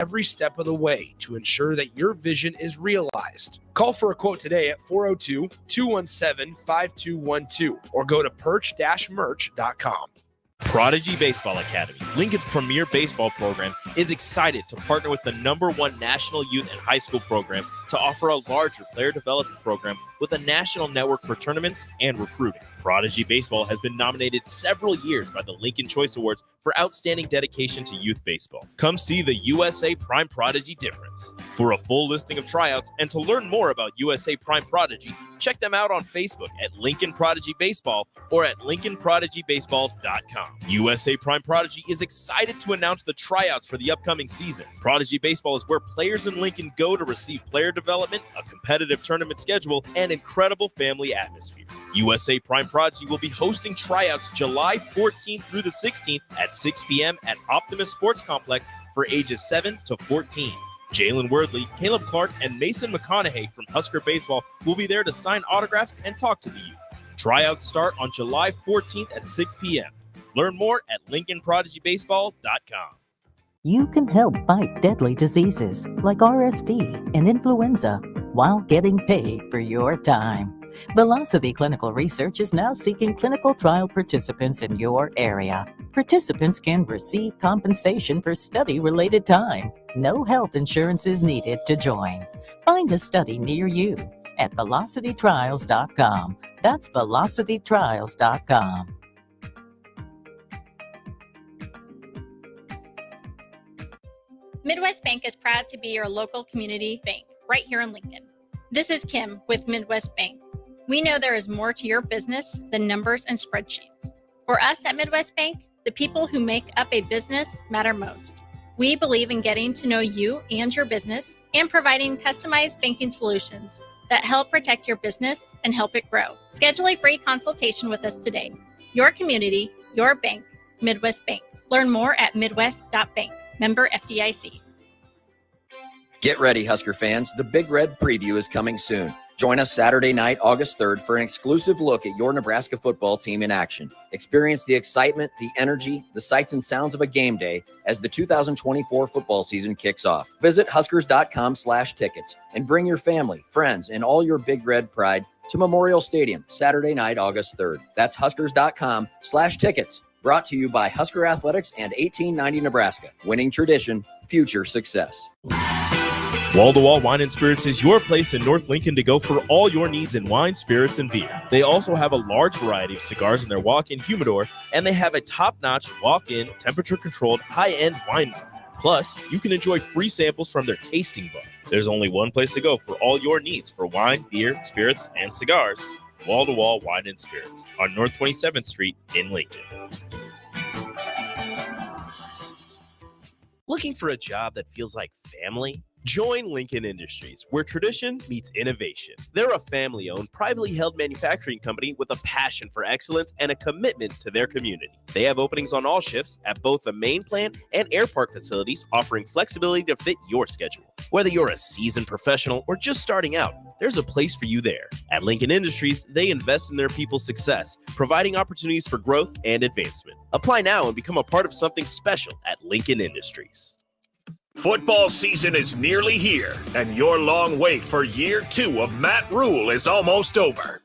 every step of the way to ensure that your vision is realized. Call for a quote today at 402-217-5212 or go to perch-merch.com. Prodigy Baseball Academy, Lincoln's premier baseball program, is excited to partner with the #1 national youth and high school program to offer a larger player development program with a national network for tournaments and recruiting. Prodigy Baseball has been nominated several years by the Lincoln Choice Awards for outstanding dedication to youth baseball. Come see the USA Prime Prodigy difference. For a full listing of tryouts and to learn more about USA Prime Prodigy, check them out on Facebook at Lincoln Prodigy Baseball or at LincolnProdigyBaseball.com. USA Prime Prodigy is excited to announce the tryouts for the upcoming season. Prodigy Baseball is where players in Lincoln go to receive player development, a competitive tournament schedule, and incredible family atmosphere. USA Prime Prodigy will be hosting tryouts July 14th through the 16th at 6 p.m. at Optimus Sports Complex for ages 7 to 14. Jalen Wordley, Caleb Clark, and Mason McConaughey from Husker Baseball will be there to sign autographs and talk to the youth. Tryouts start on July 14th at 6 p.m. Learn more at LincolnProductBaseball.com. You can help fight deadly diseases like RSV and influenza while getting paid for your time. Velocity Clinical Research is now seeking clinical trial participants in your area. Participants can receive compensation for study-related time. No health insurance is needed to join. Find a study near you at velocitytrials.com. That's velocitytrials.com. Midwest Bank is proud to be your local community bank right here in Lincoln. This is Kim with Midwest Bank. We know there is more to your business than numbers and spreadsheets. For us at Midwest Bank, the people who make up a business matter most. We believe in getting to know you and your business and providing customized banking solutions that help protect your business and help it grow. Schedule a free consultation with us today. Your community, your bank, Midwest Bank. Learn more at midwest.bank. Member FDIC. Get ready, Husker fans. The Big Red Preview is coming soon. Join us Saturday night, August 3rd, for an exclusive look at your Nebraska football team in action. Experience the excitement, the energy, the sights and sounds of a game day as the 2024 football season kicks off. Visit Huskers.com/tickets and bring your family, friends, and all your Big Red pride to Memorial Stadium Saturday night, August 3rd. That's Huskers.com/tickets. Brought to you by Husker Athletics and 1890 Nebraska. Winning tradition, future success. Wall-to-Wall Wine and Spirits is your place in North Lincoln to go for all your needs in wine, spirits, and beer. They also have a large variety of cigars in their walk-in humidor, and they have a top-notch walk-in, temperature-controlled, high-end wine bar. Plus, you can enjoy free samples from their tasting bar. There's only one place to go for all your needs for wine, beer, spirits, and cigars. Wall-to-Wall Wine and Spirits on North 27th Street in Lincoln. Looking for a job that feels like family? Join Lincoln Industries, where tradition meets innovation. They're a family-owned, privately held manufacturing company with a passion for excellence and a commitment to their community. They have openings on all shifts at both the main plant and air park facilities, offering flexibility to fit your schedule. Whether you're a seasoned professional or just starting out, there's a place for you there. At Lincoln Industries, they invest in their people's success, providing opportunities for growth and advancement. Apply now and become a part of something special at Lincoln Industries. Football season is nearly here, and your long wait for year 2 of Matt Rule is almost over.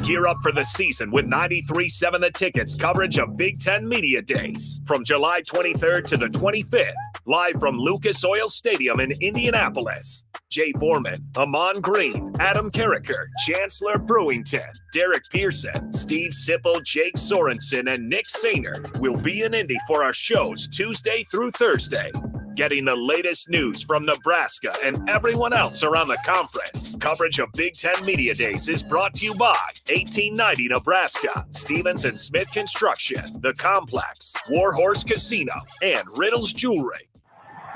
Gear up for the season with 93.7 The Ticket's coverage of Big Ten Media Days from July 23rd to the 25th, live from Lucas Oil Stadium in Indianapolis. Jay Foreman, Ahman Green, Adam Carricker, Chancellor Brewington, Derek Pearson, Steve Sipple, Jake Sorensen, and Nick Sainer will be in Indy for our shows Tuesday through Thursday. Getting the latest news from Nebraska and everyone else around the conference. Coverage of Big Ten Media Days is brought to you by 1890 Nebraska, Stevens and Smith Construction, The Complex, Warhorse Casino, and Riddles Jewelry.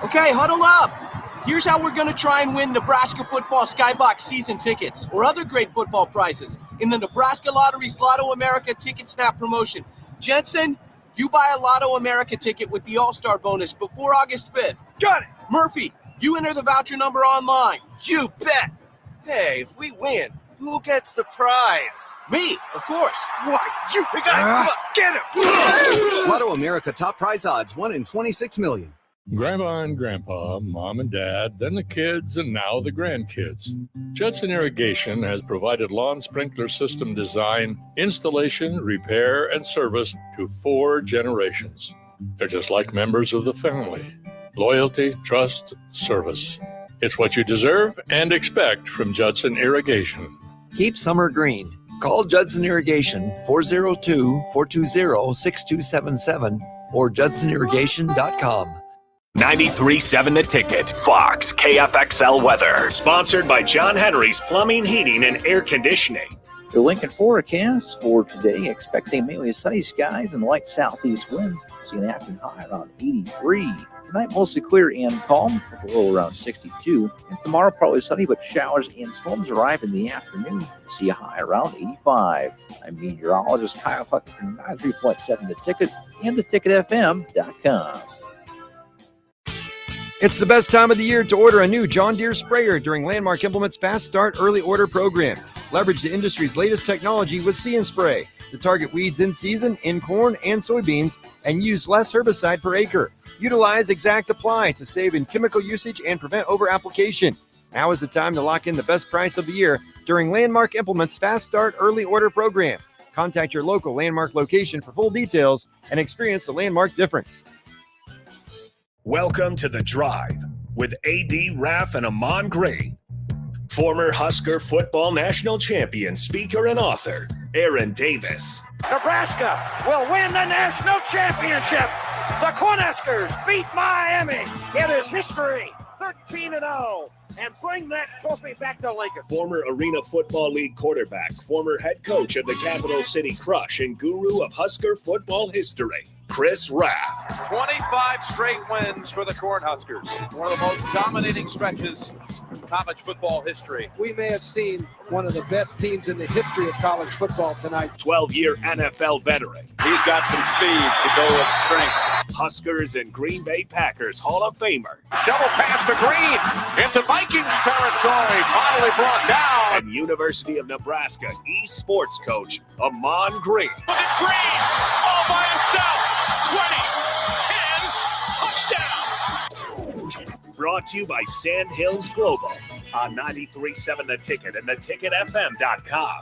Okay, huddle up. Here's how we're going to try and win Nebraska football Skybox season tickets or other great football prizes in the Nebraska Lottery's Lotto America Ticket Snap promotion. Jensen, you buy a Lotto America ticket with the All-Star bonus before August 5th. Got it! Murphy, you enter the voucher number online. You bet! Hey, if we win, who gets the prize? Me, of course. Why, you guys, get him! Lotto America top prize odds, 1 in 26 million. Grandma and Grandpa, Mom and Dad, then the kids, and now the grandkids. Judson Irrigation has provided lawn sprinkler system design, installation, repair, and service to 4 generations. They're just like members of the family. Loyalty, trust, service. It's what you deserve and expect from Judson Irrigation. Keep summer green. Call Judson Irrigation 402-420-6277 or judsonirrigation.com. 93.7 The Ticket, Fox, KFXL weather. Sponsored by John Henry's Plumbing, Heating, and Air Conditioning. The Lincoln forecast for today, expecting mainly sunny skies and light southeast winds. See an afternoon high around 83. Tonight, mostly clear and calm, with a low around 62. And tomorrow, probably sunny, but showers and storms arrive in the afternoon. See a high around 85. I'm meteorologist Kyle Hucker from 93.7 The Ticket and theticketfm.com. It's the best time of the year to order a new John Deere sprayer during Landmark Implement's Fast Start Early Order program. Leverage the industry's latest technology with See & Spray to target weeds in season in corn and soybeans and use less herbicide per acre. Utilize Exact Apply to save in chemical usage and prevent over-application. Now is the time to lock in the best price of the year during Landmark Implement's Fast Start Early Order program. Contact your local Landmark location for full details and experience the Landmark difference. Welcome to The Drive with A.D. Raff and Ahman Green. Former Husker football national champion, speaker, and author, Aaron Davis. Nebraska will win the national championship. The Cornhuskers beat Miami. It is history, 13-0, and bring that trophy back to Lincoln. Former Arena Football League quarterback, former head coach of the Capital City Crush, and guru of Husker football history, Chris Raff. 25 straight wins for the Cornhuskers. One of the most dominating stretches in college football history. We may have seen one of the best teams in the history of college football tonight. 12-year NFL veteran. He's got some speed to go with strength. Huskers and Green Bay Packers Hall of Famer. Shovel pass to Green into Vikings territory. Finally brought down. And University of Nebraska eSports coach, Ahman Green. Look at Green all by himself. 20, 10, touchdown. Brought to you by Sand Hills Global on 93.7 The Ticket and theticketfm.com.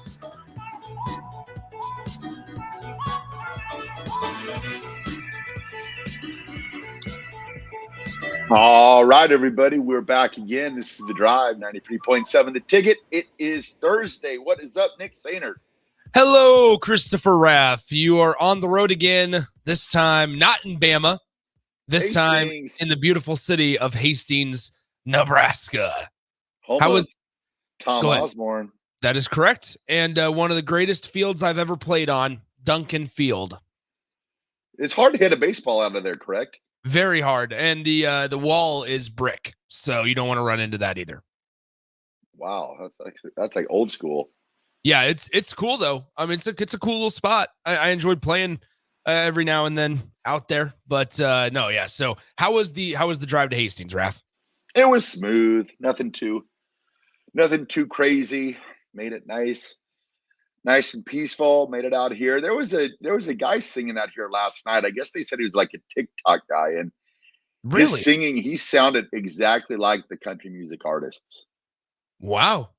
All right, everybody, we're back again. This is The Drive, 93.7 The Ticket. It is Thursday. What is up, Nick Sainer? Hello, Christopher Raff. You are on the road again, this time not in Bama, this time in the beautiful city of Hastings, Nebraska. How was Tom Osborne? That is correct. And one of the greatest fields I've ever played on, Duncan Field. It's hard to hit a baseball out of there, correct? Very hard. And the wall is brick, so you don't want to run into that either. Wow, that's like old school. Yeah, it's cool though. I mean, it's a cool little spot. I enjoyed playing every now and then out there, but no, yeah. So how was the drive to Hastings, Raff? It was smooth. Nothing too crazy. Made it nice and peaceful. Made it out here. There was a guy singing out here last night. I guess they said he was like a TikTok guy, and really? His singing, he sounded exactly like the country music artists. Wow.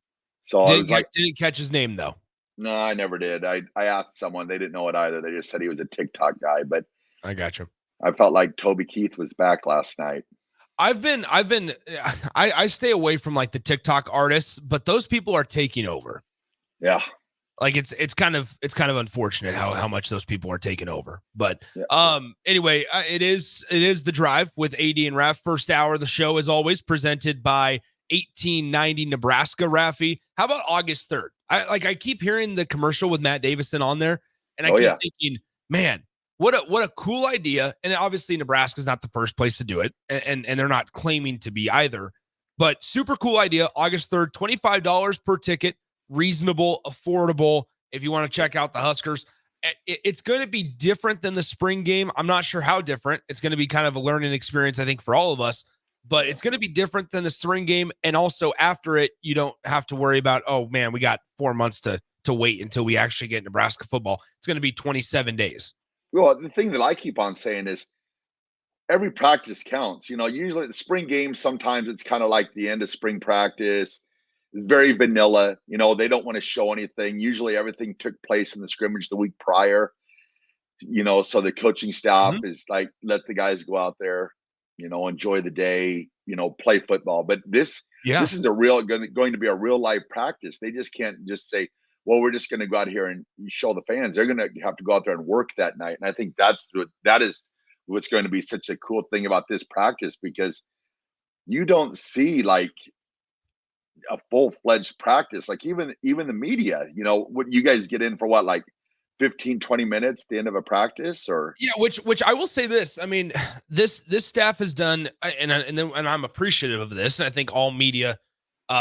So didn't catch his name though. No, I never did. I asked someone, they didn't know it either. They just said he was a TikTok guy, but I got you. I felt like Toby Keith was back last night. I stay away from like the TikTok artists, but those people are taking over. Yeah. Like it's kind of unfortunate how much those people are taking over. But anyway, it is The Drive with AD and Raff. First hour of the show, as always, presented by 1890 Nebraska. Raffi, how about August 3rd? I keep hearing the commercial with Matt Davison on there, and I keep thinking, man, what a cool idea. And obviously Nebraska's not the first place to do it, and they're not claiming to be either. But super cool idea. August 3rd, $25 per ticket, reasonable, affordable. If you want to check out the Huskers, it's going to be different than the spring game. I'm not sure how different. It's going to be kind of a learning experience, I think, for all of us. But it's going to be different than the spring game. And also after it, you don't have to worry about, oh, man, we got 4 months to wait until we actually get Nebraska football. It's going to be 27 days. Well, the thing that I keep on saying is every practice counts. Usually the spring games, sometimes it's kind of like the end of spring practice. It's very vanilla. They don't want to show anything. Usually everything took place in the scrimmage the week prior. So the coaching staff is like, let the guys go out there, enjoy the day, play football. But this is going to be a real life practice. They just can't just say, well, we're just going to go out here and show the fans. They're going to have to go out there and work that night. And I think that is what's going to be such a cool thing about this practice, because you don't see like a full-fledged practice. Like even the media, what you guys get in for, what, like 15, 20 minutes at the end of a practice? Or which I will say this. I mean, this staff has done, and I'm appreciative of this, and I think all media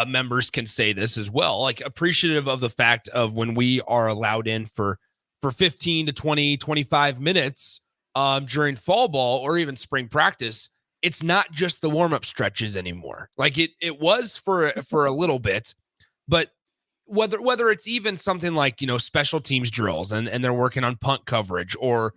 members can say this as well, like appreciative of the fact of when we are allowed in for 15 to 20, 25 minutes during fall ball or even spring practice. It's not just the warm-up stretches anymore. Like it was for a little bit, but whether it's even something like, special teams drills and they're working on punt coverage, or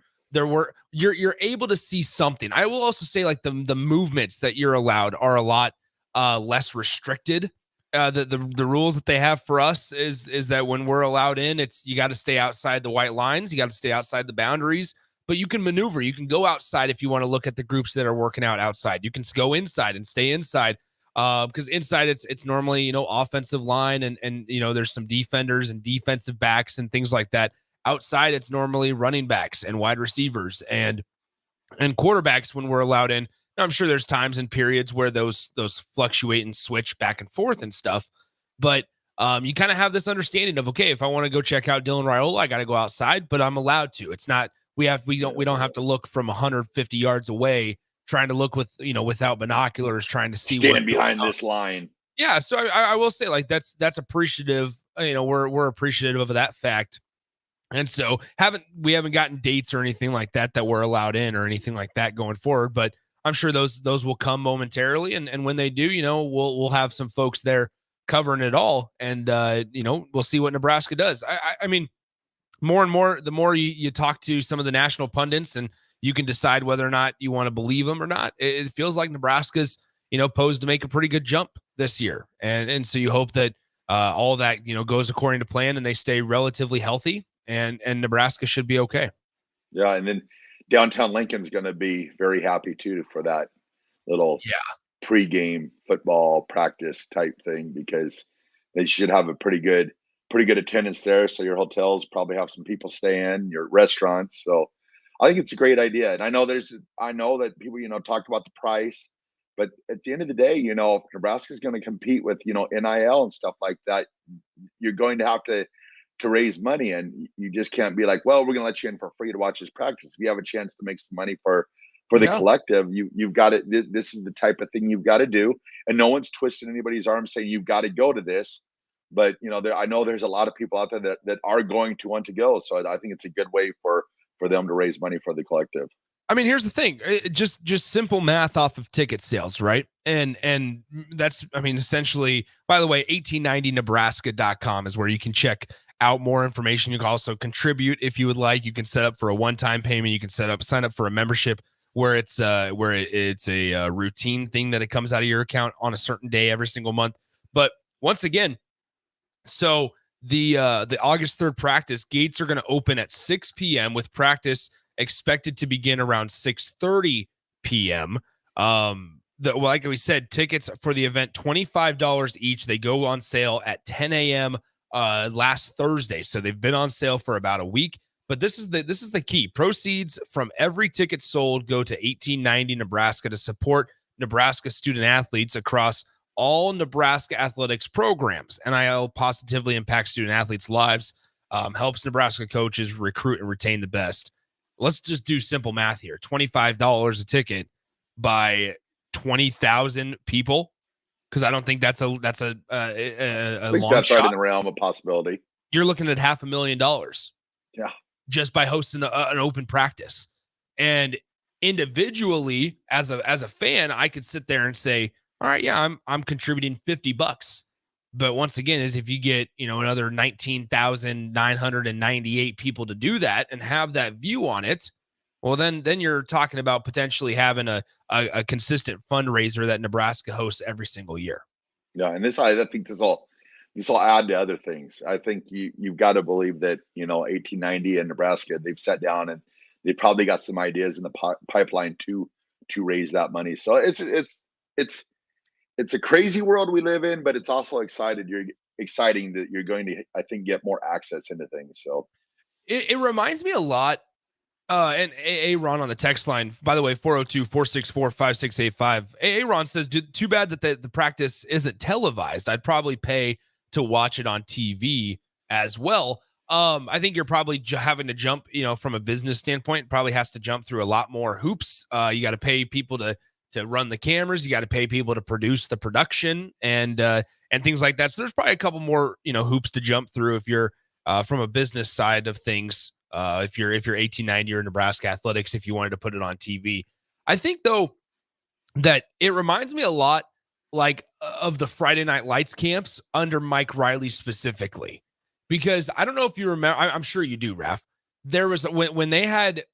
you're able to see something. I will also say, like, the movements that you're allowed are a lot less restricted. The rules that they have for us is that when we're allowed in, you got to stay outside the white lines, you got to stay outside the boundaries, but you can maneuver. You can go outside if you want to look at the groups that are working out outside. You can go inside and stay inside. Because inside it's normally, offensive line and there's some defenders and defensive backs and things like that. Outside, it's normally running backs and wide receivers and quarterbacks when we're allowed in. Now, I'm sure there's times and periods where those fluctuate and switch back and forth and stuff. But you kind of have this understanding of, okay, if I want to go check out Dylan Raiola, I got to go outside, but I'm allowed to. It's not we don't have to look from 150 yards away, trying to look without binoculars, trying to see stand behind this line. Yeah. So I will say, like, that's appreciative. We're appreciative of that fact. And so we haven't gotten dates or anything like that we're allowed in or anything like that going forward, but I'm sure those will come momentarily. And when they do, we'll have some folks there covering it all. And, we'll see what Nebraska does. I mean, more and more, the more you talk to some of the national pundits, and you can decide whether or not you want to believe them or not. It feels like Nebraska's, posed to make a pretty good jump this year. And so you hope that all that, goes according to plan and they stay relatively healthy, and Nebraska should be okay. Yeah. And then downtown Lincoln's going to be very happy too for that little pregame football practice type thing, because they should have a pretty good attendance there. So your hotels probably have some people staying, your restaurants. So I think it's a great idea. And I know that people, talk about the price, but at the end of the day, if Nebraska is going to compete with, NIL and stuff like that, you're going to have to raise money, and you just can't be like, well, we're going to let you in for free to watch this practice. If you have a chance to make some money for the collective, you've got it. This is the type of thing you've got to do. And no one's twisting anybody's arm saying you've got to go to this. But, I know there's a lot of people out there that are going to want to go. So I think it's a good way for them to raise money for the collective. I mean, here's the thing, just simple math off of ticket sales, right? And that's, I mean, essentially, by the way, 1890nebraska.com is where you can check out more information. You can also contribute if you would like. You can set up for a one-time payment. You can sign up for a membership where it's a routine thing that it comes out of your account on a certain day every single month. But once again, so the August 3rd practice gates are going to open at 6 p.m. with practice expected to begin around 6:30 p.m. Like we said, tickets for the event, $25 each. They go on sale at 10 a.m. Last Thursday, so they've been on sale for about a week. But this is the key. Proceeds from every ticket sold go to 1890 Nebraska to support Nebraska student athletes across all Nebraska athletics programs. NIL positively impacts student athletes' lives, helps Nebraska coaches recruit and retain the best. Let's just do simple math here. $25 a ticket by 20,000 people, because I don't think that's a long that's shot. Right in the realm of possibility. You're looking at $500,000. Yeah, just by hosting an open practice. And individually, as a fan, I could sit there and say, all right, yeah, I'm contributing $50. But once again, is if you get, another 19,998 people to do that and have that view on it, well, then you're talking about potentially having a consistent fundraiser that Nebraska hosts every single year. Yeah, and I think this will add to other things. I think you've got to believe that 1890 and Nebraska, they've sat down and they probably got some ideas in the pipeline to raise that money. So it's a crazy world we live in, but it's also exciting that you're going to, I think, get more access into things. So it reminds me a lot. And Aaron on the text line, by the way, 402-464-5685. Aaron says, too bad that the practice isn't televised. I'd probably pay to watch it on TV as well. I think you're probably having to jump, from a business standpoint, probably has to jump through a lot more hoops. You got to pay people to run the cameras. You got to pay people to produce the production and things like that. So there's probably a couple more, hoops to jump through if you're from a business side of things. If you're 1890 or Nebraska athletics, if you wanted to put it on TV. I think though that it reminds me a lot like of the Friday Night Lights camps under Mike Riley specifically, because I don't know if you remember, I'm sure you do, Raff. There was when they had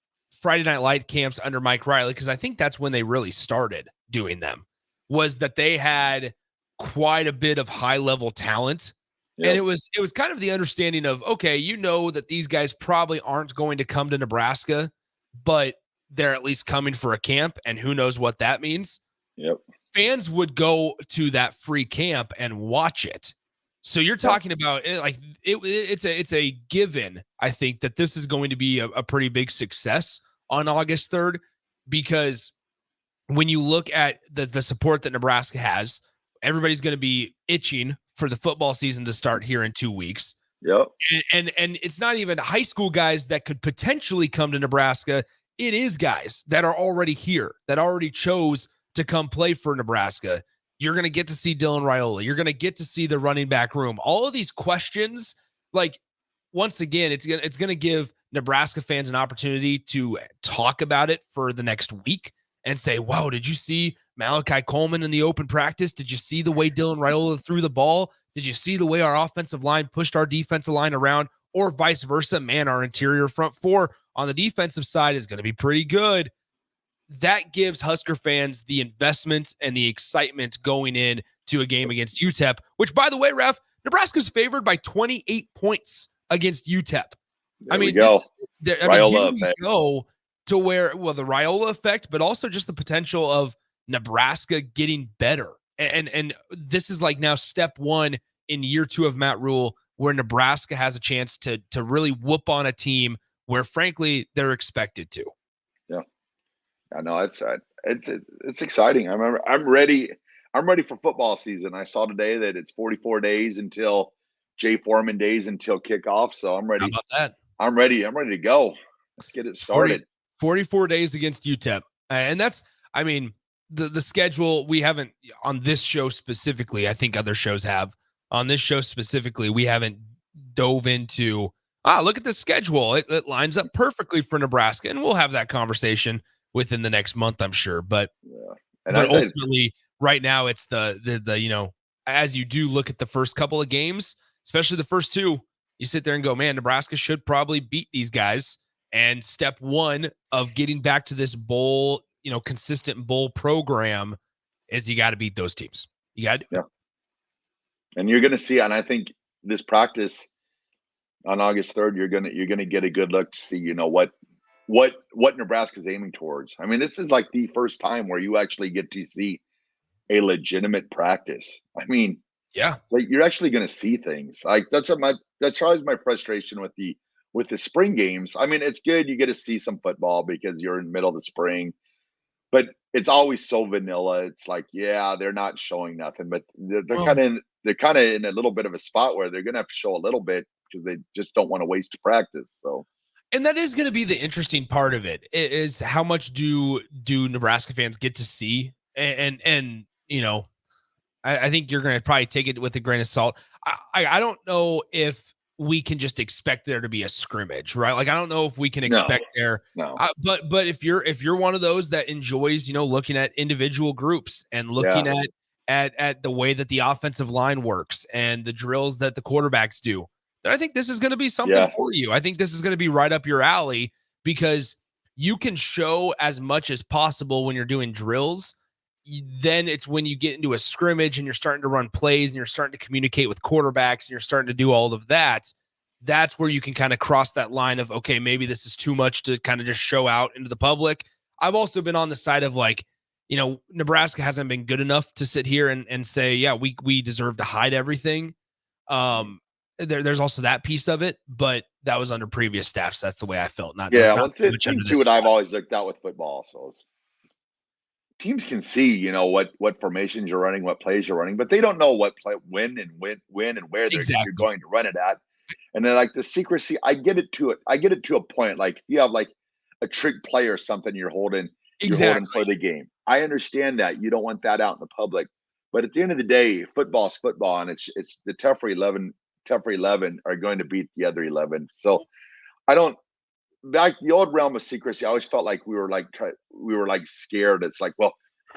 Friday Night Light camps under Mike Riley, because I think that's when they really started doing them, was that they had quite a bit of high level talent. Yep. And it was kind of the understanding of, okay, that these guys probably aren't going to come to Nebraska, but they're at least coming for a camp, and who knows what that means. Yep. Fans would go to that free camp and watch it. So you're talking about it, like it's a given, I think, that this is going to be a pretty big success on August 3rd, because when you look at the support that Nebraska has, everybody's going to be itching for the football season to start here in 2 weeks. Yep. And it's not even high school guys that could potentially come to Nebraska. It is guys that are already here, that already chose to come play for Nebraska. You're going to get to see Dylan Raiola. You're going to get to see the running back room. All of these questions, like, once again, it's going to give Nebraska fans an opportunity to talk about it for the next week and say, wow, did you see Malachi Coleman in the open practice? Did you see the way Dylan Raiola threw the ball? Did you see the way our offensive line pushed our defensive line around, or vice versa? Man, our interior front four on the defensive side is going to be pretty good. That gives Husker fans the investment and the excitement going in to a game against UTEP, which, by the way, Raff, Nebraska's favored by 28 points against UTEP. Here we go to where, the Raiola effect, but also just the potential of Nebraska getting better. And this is like now step one in year 2 of Matt Rule, where Nebraska has a chance to really whoop on a team where, frankly, they're expected to. Yeah. I know it's exciting. I'm ready for football season. I saw today that it's 44 days until Jay Foreman days until kickoff. So I'm ready. How about that? I'm ready to go. Let's get it started. 44 days against UTEP. And that's, the schedule, we haven't on this show specifically. I think other shows have. On this show specifically, we haven't dove into, look at the schedule. It lines up perfectly for Nebraska. And we'll have that conversation within the next month, I'm sure. But, but ultimately, right now, it's the as you do look at the first couple of games, especially the first 2, you sit there and go, man, Nebraska should probably beat these guys. And step one of getting back to this bowl, consistent bowl program is you got to beat those teams. You got to. Yeah. And you're going to see, and I think this practice on August 3rd, you're going to get a good look to see, what Nebraska's aiming towards. This is like the first time where you actually get to see a legitimate practice. Yeah, like you're actually going to see things like that's always my frustration with the spring games. It's good. You get to see some football because you're in the middle of the spring, but it's always so vanilla. It's like, yeah, they're not showing nothing, but they're kind of in a little bit of a spot where they're going to have to show a little bit because they just don't want to waste practice. So, and that is going to be the interesting part of it, is how much do Nebraska fans get to see? And I think you're going to probably take it with a grain of salt. I don't know if we can just expect there to be a scrimmage, right? Like, I don't know if we can expect but if you're one of those that enjoys, looking at individual groups and looking at the way that the offensive line works and the drills that the quarterbacks do, then I think this is going to be something for you. I think this is going to be right up your alley, because you can show as much as possible when you're doing drills. Then it's when you get into a scrimmage and you're starting to run plays and you're starting to communicate with quarterbacks and you're starting to do all of that. That's where you can kind of cross that line of, okay, maybe this is too much to kind of just show out into the public. I've also been on the side of like, Nebraska hasn't been good enough to sit here and say, yeah, we deserve to hide everything. There's also that piece of it, but that was under previous staffs. That's the way I felt. Not so much under this what staff. I've always looked at with football. So teams can see, what formations you're running, what plays you're running, but they don't know what play, when and where you're going to run it at. And then like the secrecy, I get it to a point. Like you have like a trick play or something you're holding for the game. I understand that you don't want that out in the public, but at the end of the day, football's football, and it's the tougher 11 are going to beat the other 11. So I don't. Back the old realm of secrecy, I always felt like we were scared. It's like, well,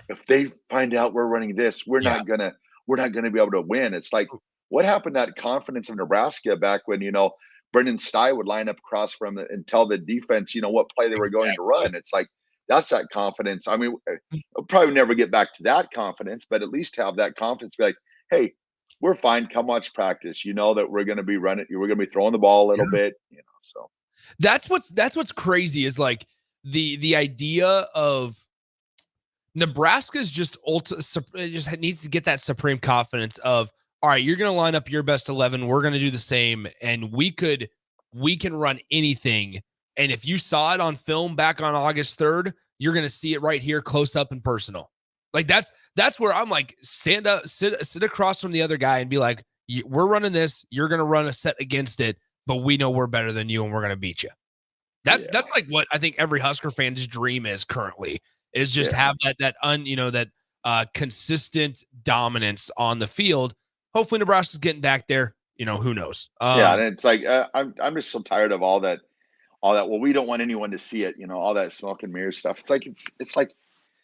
if they find out we're running this, we're not gonna be able to win. It's like, what happened to that confidence of Nebraska back when Brendan Stye would line up across from it and tell the defense what play they were going to run. It's like, that's that confidence. I mean, we'll probably never get back to that confidence, but at least have that confidence. Be like, hey, we're fine. Come watch practice. You know that we're going to be running. We're going to be throwing the ball a little bit. So. That's what's crazy is like the idea of Nebraska's just needs to get that supreme confidence of, all right, you're going to line up your best 11. We're going to do the same. And we can run anything. And if you saw it on film back on August 3rd, you're going to see it right here, close up and personal. Like that's where I'm like, stand up, sit across from the other guy and be like, we're running this. You're going to run a set against it, but we know we're better than you and we're going to beat you. That's like what I think every Husker fan's dream is currently, is just have that consistent dominance on the field. Hopefully Nebraska's getting back there. Who knows? And it's like I'm just so tired of all that. Well, we don't want anyone to see it. All that smoke and mirrors stuff. It's like,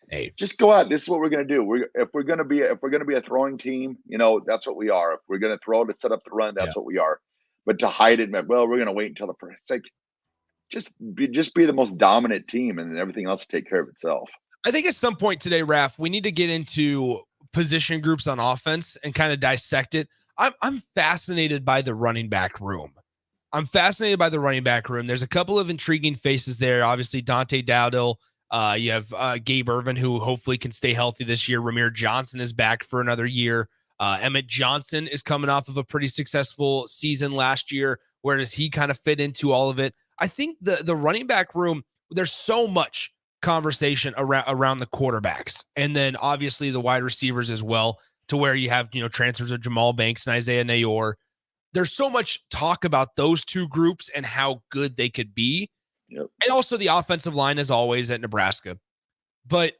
hey, just go out. This is what we're going to do. If we're going to be a throwing team, that's what we are. If we're going to throw to set up the run, that's what we are. But to hide it, well, we're going to wait until the first. It's like, just be the most dominant team, and then everything else take care of itself. I think at some point today, Raff, we need to get into position groups on offense and kind of dissect it. I'm fascinated by the running back room. There's a couple of intriguing faces there. Obviously, Dante Dowdle. You have Gabe Irvin, who hopefully can stay healthy this year. Ramir Johnson is back for another year. Emmett Johnson is coming off of a pretty successful season last year. Where does he kind of fit into all of it? I think the running back room, there's so much conversation around the quarterbacks, and then obviously the wide receivers as well, to where you have transfers of Jamal Banks and Isaiah Nayor. There's so much talk about those two groups and how good they could be. Yep. And also the offensive line, as always, at Nebraska. But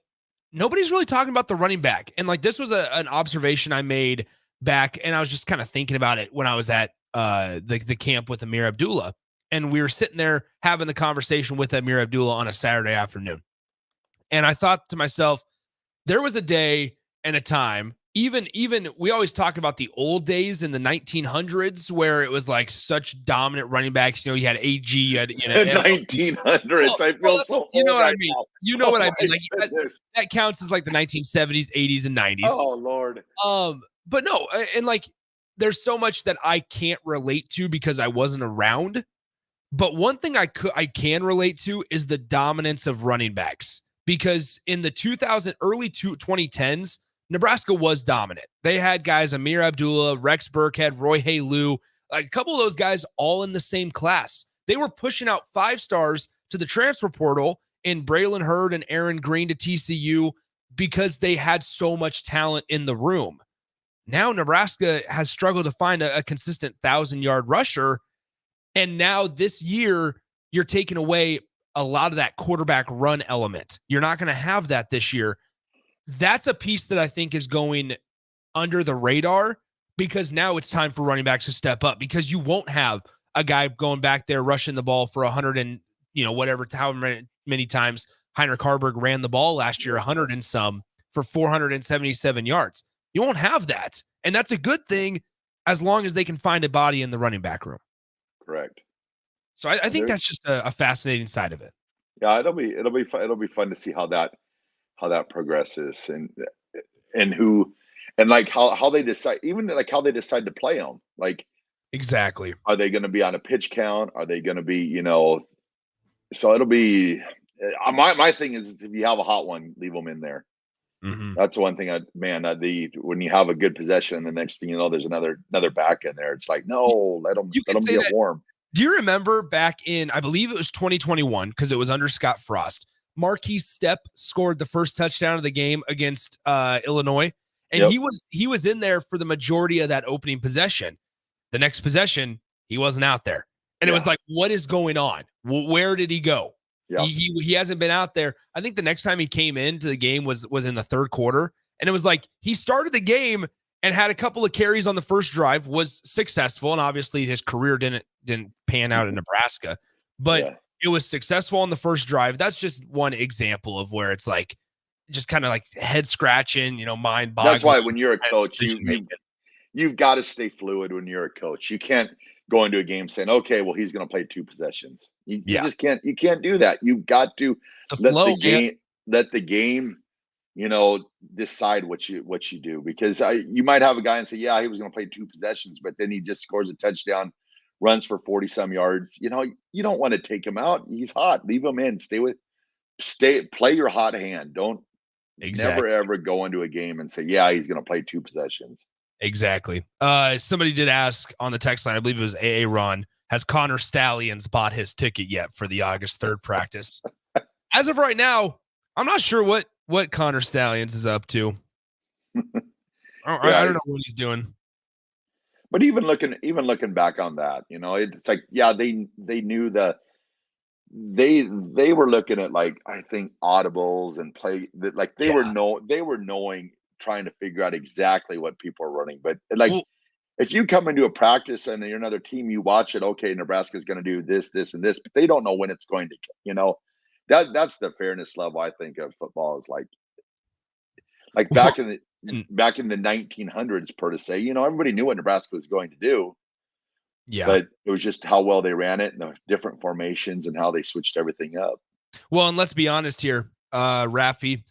nobody's really talking about the running back. And like, this was an observation I made back, and I was just kind of thinking about it when I was at the camp with Amir Abdullah. And we were sitting there having the conversation with Amir Abdullah on a Saturday afternoon. And I thought to myself, there was a day and a time, even we always talk about the old days in the 1900s where it was like such dominant running backs. You had AG, you had 1900s. I feel so you know old what right I mean? now. You know what I mean? Like that counts as like the 1970s, 80s, and 90s. Oh Lord. But no, and like there's so much that I can't relate to because I wasn't around. But one thing I can relate to is the dominance of running backs, because in the early 2010s, Nebraska was dominant. They had guys, Amir Abdullah, Rex Burkhead, Roy Halu, like a couple of those guys all in the same class. They were pushing out 5-stars to the transfer portal in Braylon Hurd and Aaron Green to TCU because they had so much talent in the room. Now Nebraska has struggled to find a consistent 1,000-yard rusher. And now this year, you're taking away a lot of that quarterback run element. You're not going to have that this year. That's a piece that I think is going under the radar, because now it's time for running backs to step up, because you won't have a guy going back there rushing the ball for 100 and, however many times Heinrich Harburg ran the ball last year, 100 and some for 477 yards. You won't have that. And that's a good thing as long as they can find a body in the running back room. Correct. So I think that's just a fascinating side of it. Yeah, it'll be fun to see how that progresses and who and like how they decide, even like how they decide to play them. Like, exactly. Are they going to be on a pitch count? Are they going to be, so it'll be, my thing is if you have a hot one, leave them in there. Mm-hmm. That's one thing when you have a good possession, the next thing you know, there's another back in there. It's like, no, let them get warm. Do you remember back in, I believe it was 2021, because it was under Scott Frost, Marquise Stepp scored the first touchdown of the game against Illinois, and Yep. he was in there for the majority of that opening possession. The next possession, he wasn't out there, and it was like, what is going on? Where did he go? Yeah. He hasn't been out there. I think the next time he came into the game was in the third quarter, and it was like he started the game and had a couple of carries on the first drive, was successful, and obviously his career didn't pan out in Nebraska, but it was successful on the first drive. That's just one example of where it's like just kind of like head scratching, mind boggling. That's why when you're a coach, you've got to stay fluid when you're a coach. You can't go into a game saying, okay, well, he's going to play 2 possessions. You just can't. You can't do that. You've got to let the game, decide what you do, because you might have a guy and say, yeah, he was going to play 2 possessions, but then he just scores a touchdown, runs for 40 some yards. You don't want to take him out. He's hot. Leave him in. Play your hot hand. Don't never ever go into a game and say, yeah, he's going to play 2 possessions. Exactly. Somebody did ask on the text line, I believe it was AA Ron, has Connor Stallions bought his ticket yet for the August 3rd practice? As of right now, I'm not sure what Connor Stallions is up to. I don't know what he's doing. But even looking back on that, it's like, yeah, they knew that they were looking at, like, I think audibles and play that, like they were knowing, trying to figure out exactly what people are running. But like, if you come into a practice and you're another team, you watch it. Okay, Nebraska's going to do this, this, and this, but they don't know when it's going to. That's the fairness level I think of football is like back in the 1900s, per se. Everybody knew what Nebraska was going to do. Yeah, but it was just how well they ran it and the different formations and how they switched everything up. Well, and let's be honest here, Raffi,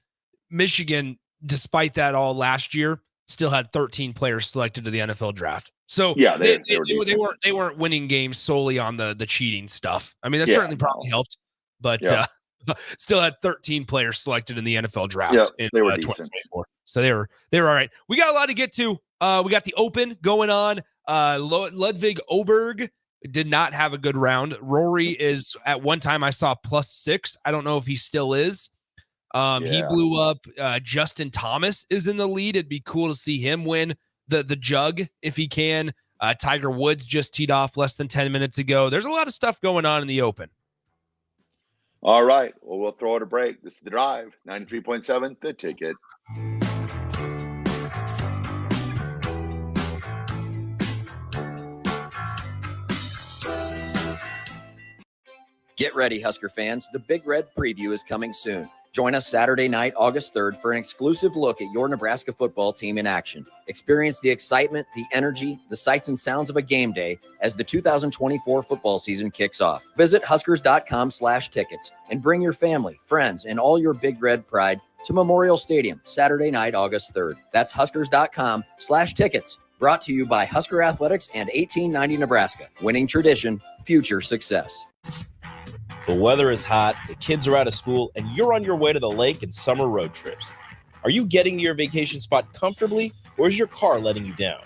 Michigan, despite that all last year, still had 13 players selected to the NFL draft. So yeah, they weren't winning games solely on the cheating stuff. I mean, that certainly probably helped, but still had 13 players selected in the NFL draft in they were 2024. So they were all right. We got a lot to get to. We got the Open going on. Ludwig Oberg did not have a good round. Rory is, at one time I saw +6. I don't know if he still is. He blew up. Justin Thomas is in the lead. It'd be cool to see him win the jug if he can. Tiger Woods just teed off less than 10 minutes ago. There's a lot of stuff going on in the Open. All right. Well, we'll throw it a break. This is The Drive, 93.7, The Ticket. Get ready, Husker fans. The Big Red Preview is coming soon. Join us Saturday night, August 3rd, for an exclusive look at your Nebraska football team in action. Experience the excitement, the energy, the sights and sounds of a game day as the 2024 football season kicks off. Visit Huskers.com/tickets and bring your family, friends, and all your Big Red pride to Memorial Stadium Saturday night, August 3rd. That's Huskers.com/tickets. Brought to you by Husker Athletics and 1890 Nebraska. Winning tradition, future success. The weather is hot, the kids are out of school, and you're on your way to the lake and summer road trips. Are you getting to your vacation spot comfortably, or is your car letting you down?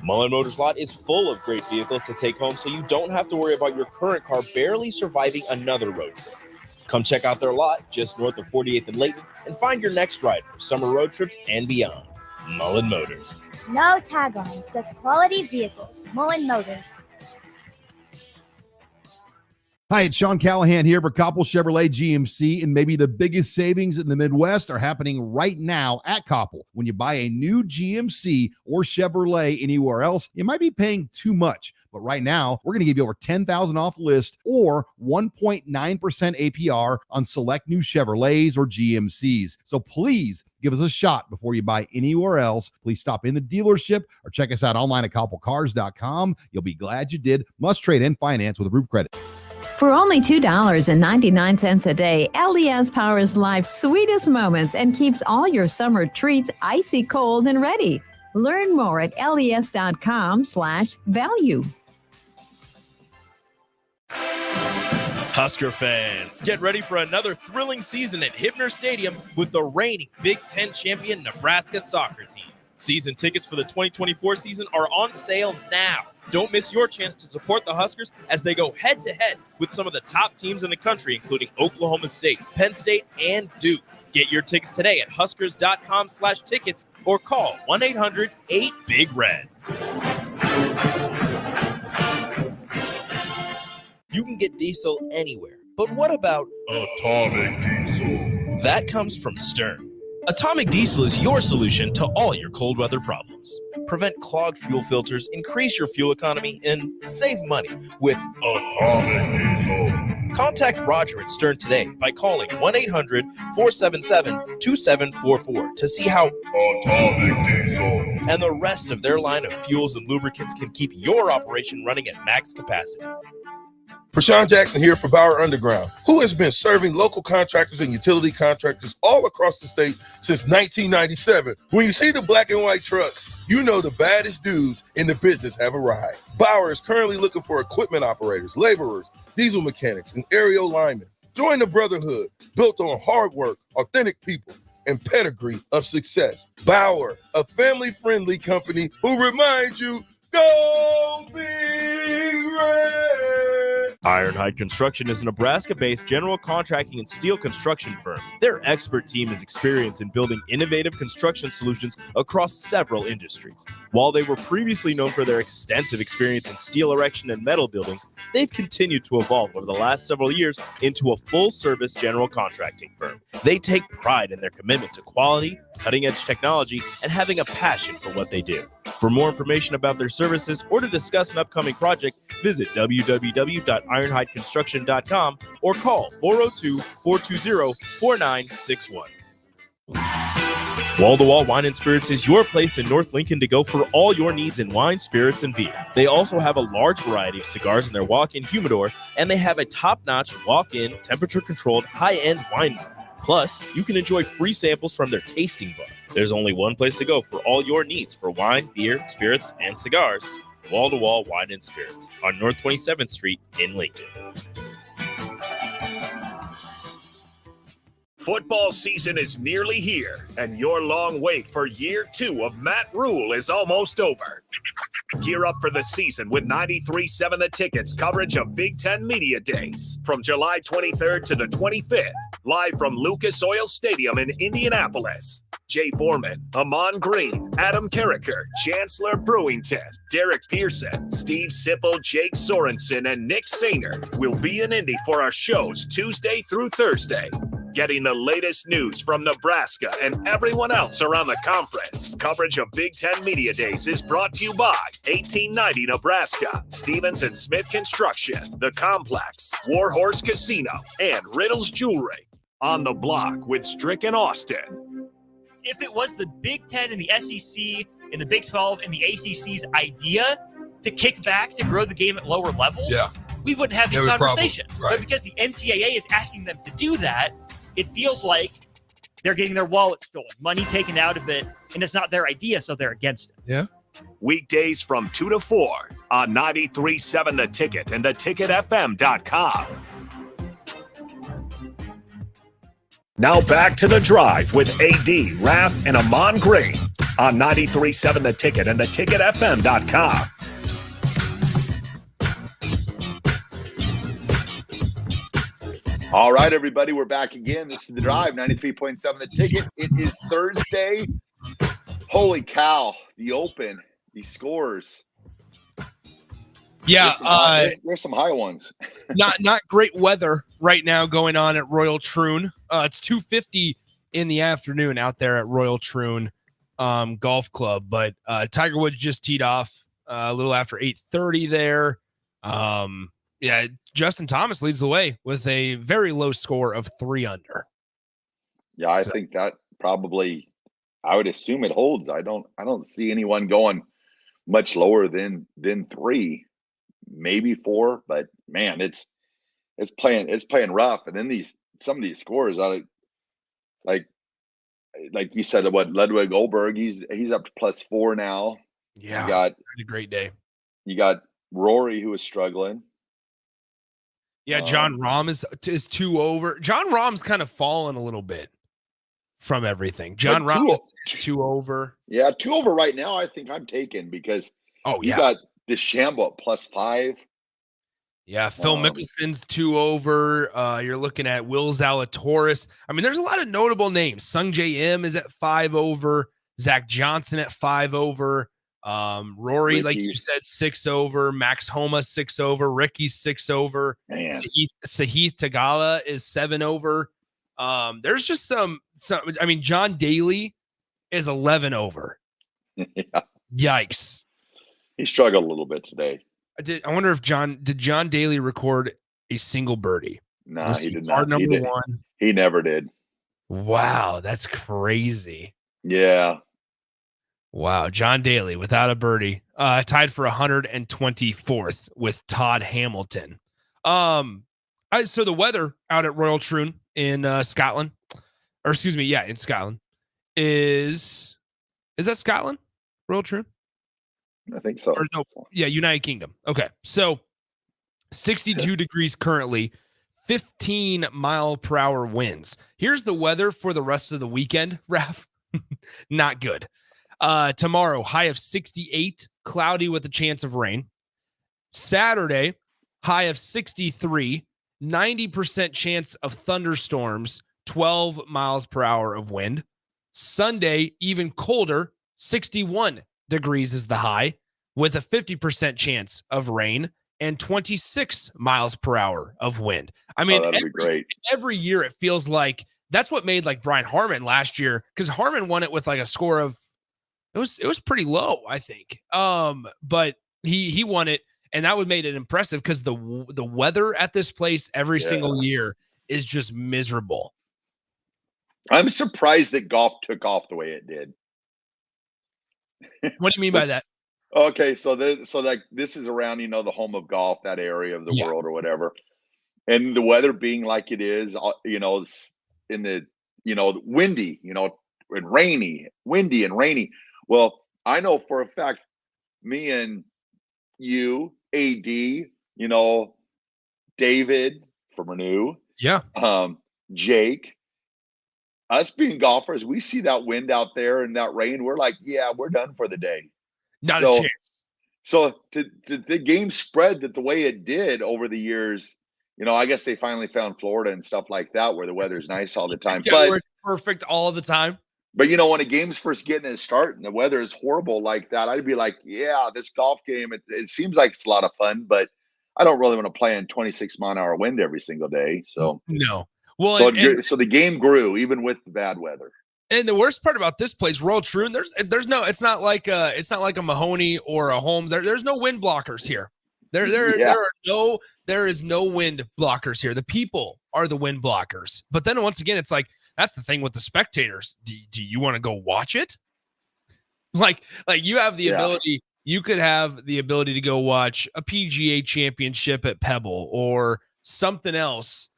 Mullen Motors Lot is full of great vehicles to take home, so you don't have to worry about your current car barely surviving another road trip. Come check out their lot just north of 48th and Layton and find your next ride for summer road trips and beyond. Mullen Motors. No taglines, just quality vehicles. Mullen Motors. Hi, it's Sean Callahan here for Koppel Chevrolet GMC, and maybe the biggest savings in the Midwest are happening right now at Koppel. When you buy a new GMC or Chevrolet anywhere else, you might be paying too much. But right now, we're going to give you over $10,000 off list or 1.9% APR on select new Chevrolets or GMCs. So please give us a shot before you buy anywhere else. Please stop in the dealership or check us out online at koppelcars.com. You'll be glad you did. Must trade and finance with approved credit. For only $2.99 a day, LES powers life's sweetest moments and keeps all your summer treats icy cold and ready. Learn more at les.com/value. Husker fans, get ready for another thrilling season at Hibner Stadium with the reigning Big Ten champion Nebraska soccer team. Season tickets for the 2024 season are on sale now. Don't miss your chance to support the Huskers as they go head-to-head with some of the top teams in the country, including Oklahoma State, Penn State, and Duke. Get your tickets today at huskers.com/tickets or call 1-800-8-BIG-RED. You can get diesel anywhere, but what about atomic diesel? That comes from Stern. Atomic diesel is your solution to all your cold weather problems. Prevent clogged fuel filters, increase your fuel economy, and save money with Atomic Diesel. Contact Roger at Stern today by calling 1-800-477-2744 to see how Atomic Diesel and the rest of their line of fuels and lubricants can keep your operation running at max capacity. Prashawn Jackson here for Bauer Underground, who has been serving local contractors and utility contractors all across the state since 1997. When you see the black and white trucks, you know the baddest dudes in the business have arrived. Bauer is currently looking for equipment operators, laborers, diesel mechanics, and aerial linemen. Join the brotherhood built on hard work, authentic people, and pedigree of success. Bauer, a family-friendly company who reminds you, go Big Red! Ironhide Construction is a Nebraska-based general contracting and steel construction firm. Their expert team is experienced in building innovative construction solutions across several industries. While they were previously known for their extensive experience in steel erection and metal buildings, they've continued to evolve over the last several years into a full-service general contracting firm. They take pride in their commitment to quality, cutting-edge technology, and having a passion for what they do. For more information about their services or to discuss an upcoming project, visit www.ironhideconstruction.com or call 402-420-4961. Wall to Wall Wine and Spirits is your place in North Lincoln to go for all your needs in wine, spirits, and beer. They also have a large variety of cigars in their walk-in humidor, and they have a top-notch walk-in, temperature-controlled, high-end wine bar. Plus, you can enjoy free samples from their tasting book. There's only one place to go for all your needs for wine, beer, spirits, and cigars. Wall to Wall Wine and Spirits on North 27th Street in Lincoln. Football season is nearly here, and your long wait for year 2 of Matt Rule is almost over. Gear up for the season with 93.7 The Ticket's coverage of Big Ten Media Days from July 23rd to the 25th, live from Lucas Oil Stadium in Indianapolis. Jay Foreman, Ahman Green, Adam Carricker, Chancellor Brewington, Derek Pearson, Steve Sipple, Jake Sorensen, and Nick Sainert will be in Indy for our shows Tuesday through Thursday. Getting the latest news from Nebraska and everyone else around the conference. Coverage of Big Ten Media Days is brought to you by 1890 Nebraska, Stevens and Smith Construction, The Complex, Warhorse Casino, and Riddles Jewelry. On the Block with Strick and Austin. If it was the Big Ten and the SEC and the Big 12 and the ACC's idea to kick back to grow the game at lower levels, we wouldn't have these conversations. Right. But because the NCAA is asking them to do that, it feels like they're getting their wallet stolen, money taken out of it, and it's not their idea, so they're against it. Yeah. Weekdays from 2 to 4 on 93.7 The Ticket and theticketfm.com. Now back to The Drive with AD, Raff, and Ahman Green on 93.7 The Ticket and theticketfm.com. All right, everybody, we're back again. This is The Drive, 93.7 The Ticket. It is Thursday. Holy cow, the Open, these scores. Yeah, there's some high ones. not great weather right now going on at Royal Troon. It's 2:50 in the afternoon out there at Royal Troon Golf Club, but Tiger Woods just teed off a little after 8:30 there. Yeah, Justin Thomas leads the way with a very low score of 3 under. Yeah, I think that probably, I would assume it holds. I don't see anyone going much lower than 3, maybe 4, but man, it's it's playing rough. And then some of these scores, like you said, what Ludwig Goldberg, he's up to +4 now. Yeah, had a great day. You got Rory, who is struggling. Yeah, John Rahm is 2 over. John Rahm's kind of fallen a little bit from everything. John Rahm is 2 over. Yeah, 2 over right now. I think I'm taking because you got DeChambeau at +5. Yeah, Phil Mickelson's 2 over. You're looking at Will Zalatoris. I mean, there's a lot of notable names. Sung J M is at 5 over. Zach Johnson at 5 over. Rory, like you said, 6 over. Max Homa 6 over. Ricky's 6 over. Sahith Tagala is 7 over. There's just some. I mean, John Daly is 11 over. Yeah. Yikes. He struggled a little bit today. I wonder if John Daly record a single birdie? No, he did not. Card number 1. He never did. Wow, that's crazy. Yeah. Wow, John Daly without a birdie, tied for 124th with Todd Hamilton. So the weather out at Royal Troon in Scotland, or excuse me, in Scotland is that Scotland? Royal Troon? I think so. Or no, United Kingdom. Okay, so 62 degrees currently, 15 mile per hour winds. Here's the weather for the rest of the weekend, Raff. Not good. Tomorrow, high of 68, cloudy with a chance of rain. Saturday, high of 63, 90% chance of thunderstorms, 12 miles per hour of wind. Sunday, even colder, 61 degrees is the high, with a 50% chance of rain and 26 miles per hour of wind. I mean, every year it feels like that's what made like Brian Harman last year, because Harman won it with like a score of it was pretty low, I think. But he won it, and that would made it impressive because the weather at this place every single year is just miserable. I'm surprised that golf took off the way it did. What do you mean by that? Okay, so this is around, the home of golf, that area of the world or whatever. And the weather being like it is, in the, windy, and rainy, windy and rainy. Well, I know for a fact, me and you, AD, David from Renew, Jake, us being golfers, we see that wind out there and that rain. We're like, we're done for the day. Not a chance. So the game spread that the way it did over the years, I guess they finally found Florida and stuff like that where the weather's nice all the time. But it's perfect all the time. But when a game's first getting its start and the weather is horrible like that, I'd be like, this golf game, it seems like it's a lot of fun, but I don't really want to play in 26-mile-an-hour wind every single day. So no. Well, so the game grew even with the bad weather. And the worst part about this place, Royal Troon, there's no, it's not like a Mahoney or a Holmes. There's no wind blockers here. There is no wind blockers here. The people are the wind blockers. But then once again, it's like, that's the thing with the spectators. Do you want to go watch it? Like you have the ability, you could have the ability to go watch a PGA championship at Pebble or something else,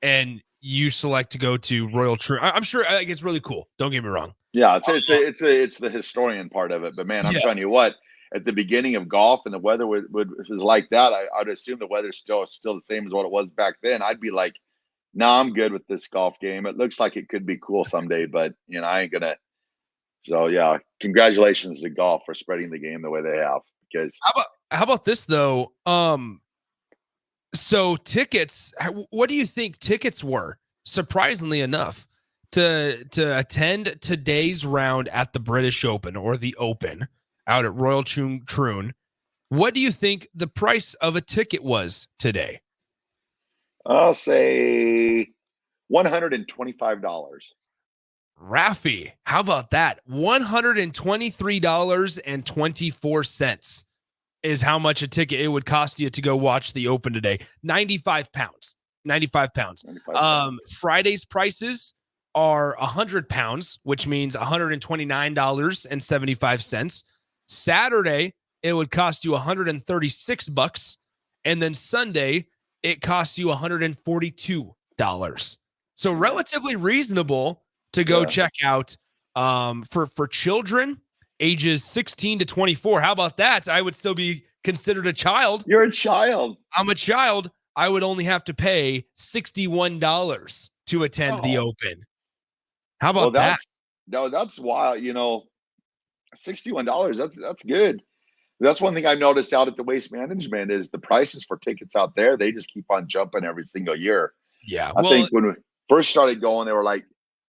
and you select to go to Royal Troon. I'm sure it's really cool. Don't get me wrong. Yeah, it's the historian part of it. But man, I'm telling you what, at the beginning of golf and the weather was like that, I'd assume the weather's still the same as what it was back then. I'd be like, I'm good with this golf game. It looks like it could be cool someday, but I ain't gonna. So congratulations to golf for spreading the game the way they have. Because how about this though? So tickets, what do you think tickets were? Surprisingly enough, to attend today's round at the British Open or the Open out at Royal Troon, what do you think the price of a ticket was today? I'll say $125. Raffy, how about that? $123.24 is how much a ticket it would cost you to go watch the Open today. 95 pounds. Friday's prices are 100 pounds, which means $129.75. Saturday, it would cost you $136. And then Sunday, it costs you $142. So relatively reasonable to go check out for children ages 16 to 24. How about that? I would still be considered a child. You're a child. I'm a child. I would only have to pay $61 to attend the Open. How about that? No, that's wild. $61. That's good. That's one thing I've noticed out at the Waste Management is the prices for tickets out there. They just keep on jumping every single year. Yeah. I think when we first started going, they were like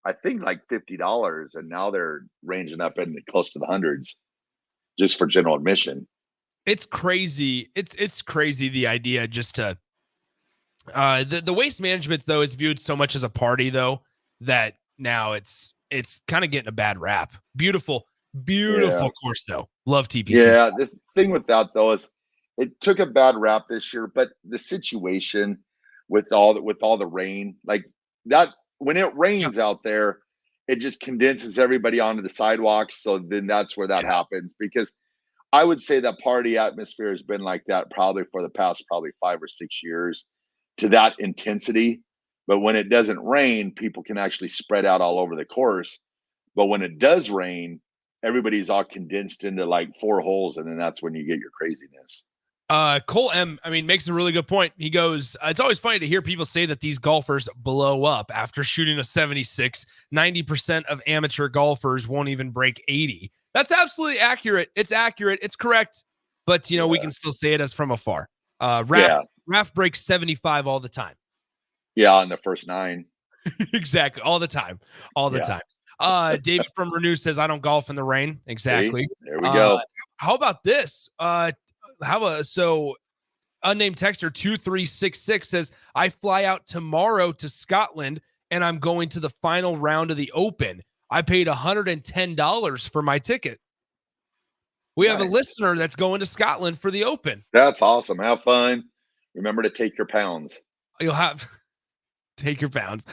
$50, and now they're ranging up in close to the hundreds just for general admission. It's crazy. It's crazy, the idea just to the Waste Management though is viewed so much as a party though that now it's kind of getting a bad rap. Beautiful course though. Love TPC. Yeah, the thing with that though is it took a bad rap this year, but the situation with all the rain, like that, when it rains out there, it just condenses everybody onto the sidewalks. So then that's where that happens, because I would say that party atmosphere has been like that probably for the past 5 or 6 years to that intensity. But when it doesn't rain, people can actually spread out all over the course. But when it does rain, everybody's all condensed into like 4 holes, and then that's when you get your craziness. Cole M, makes a really good point. He goes, it's always funny to hear people say that these golfers blow up after shooting a 76. 90% of amateur golfers won't even break 80. That's absolutely accurate. It's accurate. It's correct. But, we can still say it as from afar. Raff breaks 75 all the time. Yeah, on the first 9. Exactly. All the time. All the time. David from Renew says, I don't golf in the rain. Exactly. See? There we go. How about this? So unnamed texter 2366 says, I fly out tomorrow to Scotland and I'm going to the final round of the Open. I paid $110 for my ticket. We have a listener that's going to Scotland for the Open. That's awesome. Have fun. Remember to take your pounds. Take your pounds.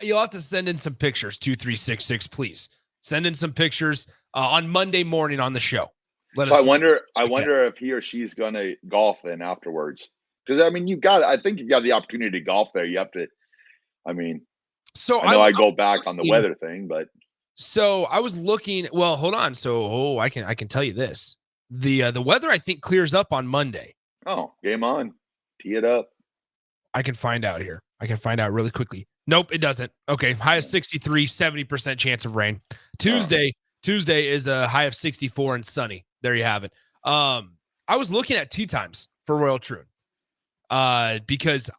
You'll have to send in some pictures, 2366, please. Send in some pictures on Monday morning on the show. I wonder if he or she's going to golf then afterwards. Because, I think you've got the opportunity to golf there. You have to, I go back on the weather thing, but. So I was looking, well, hold on. So, I can tell you this. The weather, I think, clears up on Monday. Oh, game on. Tee it up. I can find out here. I can find out really quickly. Nope, it doesn't. Okay, high of 63, 70% chance of rain. Tuesday is a high of 64 and sunny. There you have it. I was looking at tee times for Royal Troon because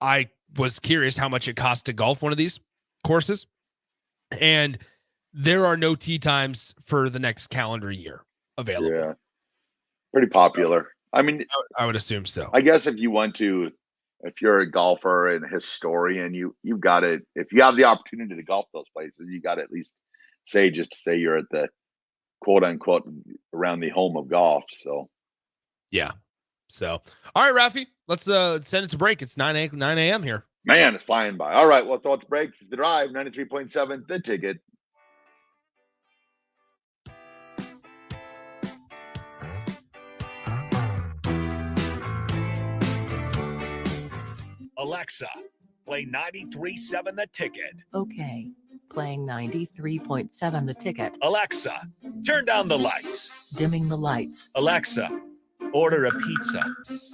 I was curious how much it costs to golf one of these courses. And there are no tee times for the next calendar year available. Yeah, pretty popular. So, I would assume so. I guess if you're a golfer and a historian, you've got to, if you have the opportunity to golf those places, you got to at least say you're at the quote unquote around the home of golf. So, yeah. So, all right, Rafi, let's send it to break. It's 9 a.m. here. Man, it's flying by. All right, well, throw it to break. It's The Drive, 93.7, The Ticket. Alexa, play 93.7 The Ticket. Okay, playing 93.7 The Ticket. Alexa, turn down the lights. Dimming the lights. Alexa, order a pizza.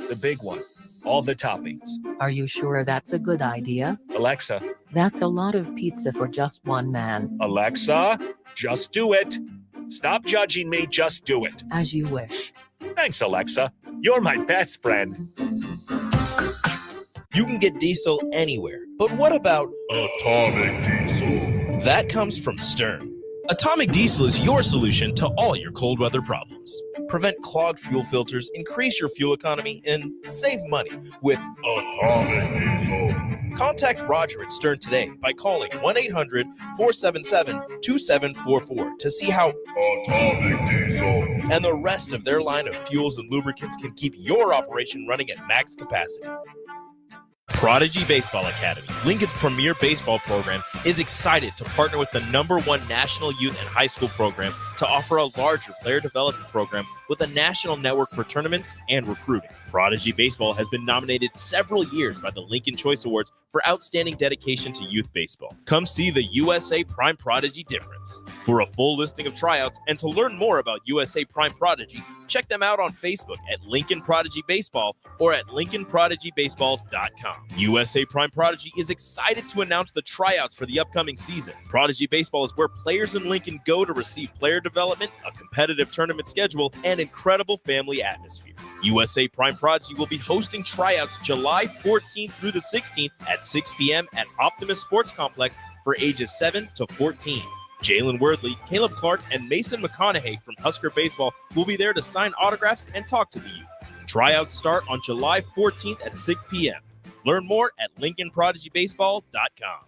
The big one. All the toppings. Are you sure that's a good idea? Alexa. That's a lot of pizza for just one man. Alexa, just do it. Stop judging me, just do it. As you wish. Thanks, Alexa. You're my best friend. You can get diesel anywhere, but what about Atomic Diesel? That comes from Stern. Atomic Diesel is your solution to all your cold weather problems. Prevent clogged fuel filters, increase your fuel economy, and save money with Atomic Diesel. Contact Roger at Stern today by calling 1-800-477-2744 to see how Atomic Diesel and the rest of their line of fuels and lubricants can keep your operation running at max capacity. Prodigy Baseball Academy, Lincoln's premier baseball program, is excited to partner with the #1 national youth and high school program to offer a larger player development program with a national network for tournaments and recruiting. Prodigy Baseball has been nominated several years by the Lincoln Choice Awards for outstanding dedication to youth baseball. Come see the USA Prime Prodigy difference. For a full listing of tryouts and to learn more about USA Prime Prodigy, check them out on Facebook at Lincoln Prodigy Baseball or at LincolnProdigyBaseball.com. USA Prime Prodigy is excited to announce the tryouts for the upcoming season. Prodigy Baseball is where players in Lincoln go to receive player development, a competitive tournament schedule, and incredible family atmosphere. USA Prime Prodigy will be hosting tryouts July 14th through the 16th at 6 p.m. at Optimus Sports Complex for ages 7 to 14. Jalen Wordley, Caleb Clark, and Mason McConaughey from Husker Baseball will be there to sign autographs and talk to the youth. Tryouts start on July 14th at 6 p.m. Learn more at LincolnProductBaseball.com.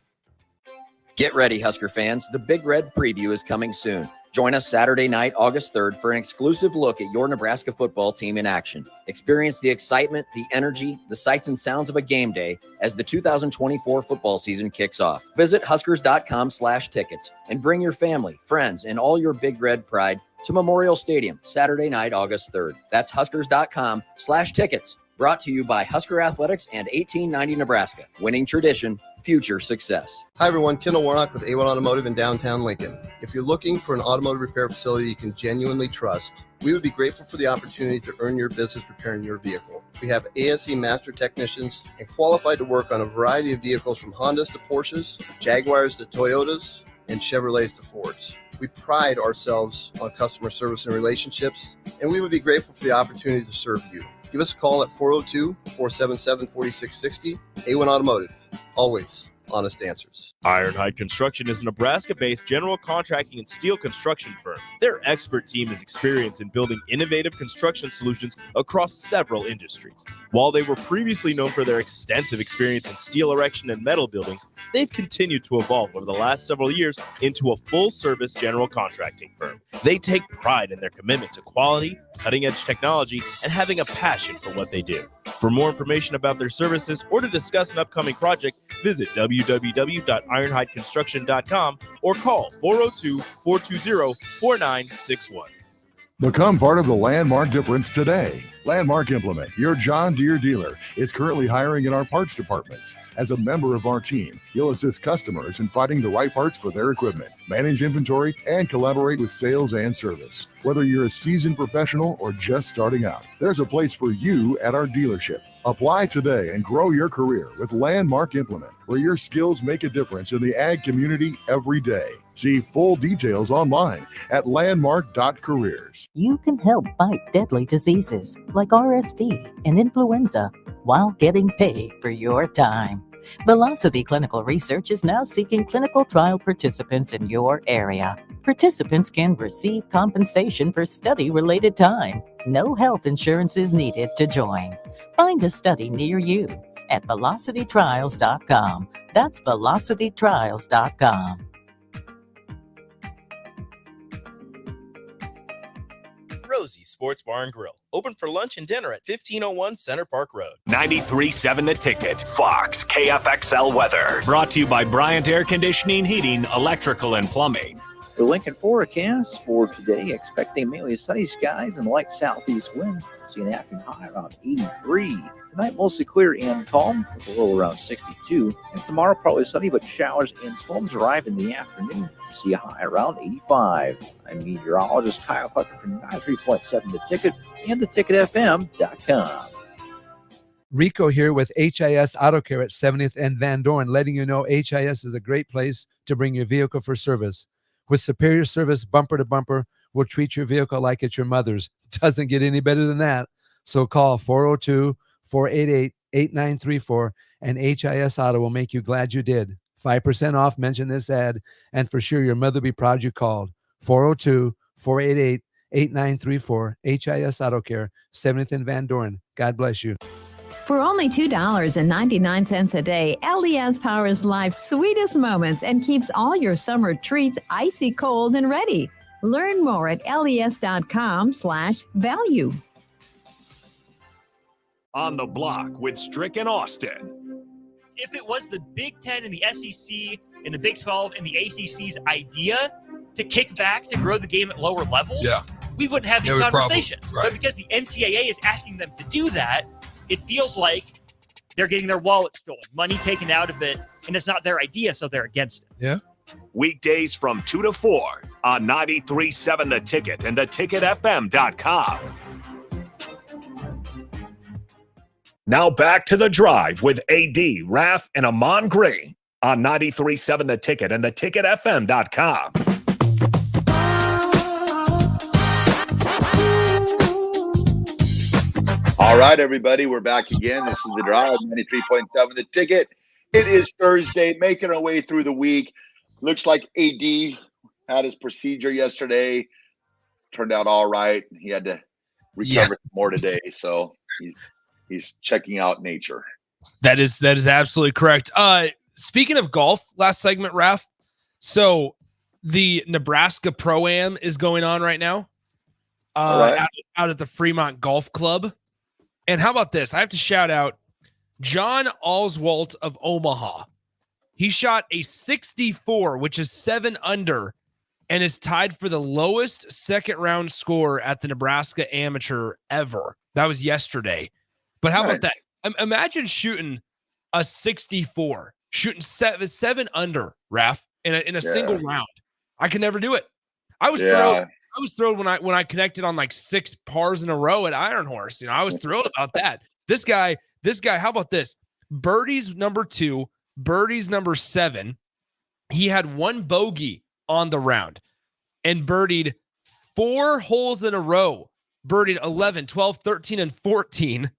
Get ready, Husker fans. The Big Red Preview is coming soon. Join us Saturday night, August 3rd, for an exclusive look at your Nebraska football team in action. Experience the excitement, the energy, the sights and sounds of a game day as the 2024 football season kicks off. Visit Huskers.com/tickets and bring your family, friends, and all your Big Red pride to Memorial Stadium Saturday night, August 3rd. That's Huskers.com/tickets. Brought to you by Husker Athletics and 1890 Nebraska. Winning tradition, future success. Hi everyone, Kendall Warnock with A1 Automotive in downtown Lincoln. If you're looking for an automotive repair facility you can genuinely trust, we would be grateful for the opportunity to earn your business repairing your vehicle. We have ASE master technicians and qualified to work on a variety of vehicles from Hondas to Porsches, Jaguars to Toyotas, and Chevrolets to Fords. We pride ourselves on customer service and relationships, and we would be grateful for the opportunity to serve you. Give us a call at 402-477-4660. A1 Automotive. Always honest answers. Ironhide Construction is a Nebraska-based general contracting and steel construction firm. Their expert team is experienced in building innovative construction solutions across several industries. While they were previously known for their extensive experience in steel erection and metal buildings, they've continued to evolve over the last several years into a full-service general contracting firm. They take pride in their commitment to quality, cutting-edge technology, and having a passion for what they do. For more information about their services or to discuss an upcoming project, visit www.ironhideconstruction.com or call 402-420-4961. Become part of the Landmark difference today. Landmark Implement, your John Deere dealer, is currently hiring in our parts departments. As a member of our team, you'll assist customers in finding the right parts for their equipment, manage inventory, and collaborate with sales and service. Whether you're a seasoned professional or just starting out, there's a place for you at our dealership. Apply today and grow your career with Landmark Implement, where your skills make a difference in the ag community every day. See full details online at landmark.careers. You can help fight deadly diseases like RSV and influenza while getting paid for your time. Velocity Clinical Research is now seeking clinical trial participants in your area. Participants can receive compensation for study-related time. No health insurance is needed to join. Find a study near you at velocitytrials.com. That's velocitytrials.com. Rosie's Sports Bar and Grill, open for lunch and dinner at 1501 Center Park Road. 93.7 The Ticket, Fox, KFXL weather. Brought to you by Bryant Air Conditioning, Heating, Electrical, and Plumbing. The Lincoln forecast for today, expecting mainly sunny skies and light southeast winds. See an afternoon high around 83. Tonight, mostly clear and calm, with a low around 62. And tomorrow, probably sunny, but showers and storms arrive in the afternoon. See a high around 85. I'm meteorologist Kyle Hucker from 93.7 The Ticket and theticketfm.com. Rico here with HIS Auto Care at 70th and Van Dorn, letting you know HIS is a great place to bring your vehicle for service. With superior service, bumper to bumper, we'll treat your vehicle like it's your mother's. Doesn't get any better than that. So call 402-488-8934 and HIS Auto will make you glad you did. 5% off, mention this ad, and for sure your mother will be proud you called. 402-488-8934, HIS Auto Care, 70th and Van Dorn. God bless you. For only $2.99 a day, LES powers life's sweetest moments and keeps all your summer treats icy cold and ready. Learn more at les.com/value. On the Block with Strick and Austin. if it was the Big Ten and the SEC and the Big 12 and the ACC's idea to kick back to grow the game at lower levels, we wouldn't have these conversations. But because the NCAA is asking them to do that, it feels like they're getting their wallet stolen, money taken out of it, and it's not their idea, so they're against it. Yeah. Weekdays from 2 to 4 on 93.7 The Ticket and theticketfm.com. Now back to The Drive with AD, Raff, and Ahman Gray on 93.7 The Ticket and theticketfm.com. All right, everybody, we're back again. This is The Drive, 93.7 The Ticket. It is Thursday, making our way through the week. Looks like AD had his procedure yesterday. Turned out all right. He had to recover more today, so he's checking out nature. That is absolutely correct. Speaking of golf, last segment, Raff. So the Nebraska Pro-Am is going on right now out at the Fremont Golf Club. And how about this? I have to shout out John Oswalt of Omaha. He shot a 64, which is 7 under, and is tied for the lowest second round score at the Nebraska Amateur ever. That was yesterday. But how about that? Imagine shooting a 64, shooting 7 under, Raff, in a single round. I could never do it. I was thrilled when I connected on like 6 pars in a row at Iron Horse. I was thrilled about that. This guy, how about this? Birdie's number 2, birdie's number 7. He had 1 bogey on the round and birdied 4 holes in a row. Birdied 11, 12, 13, and 14,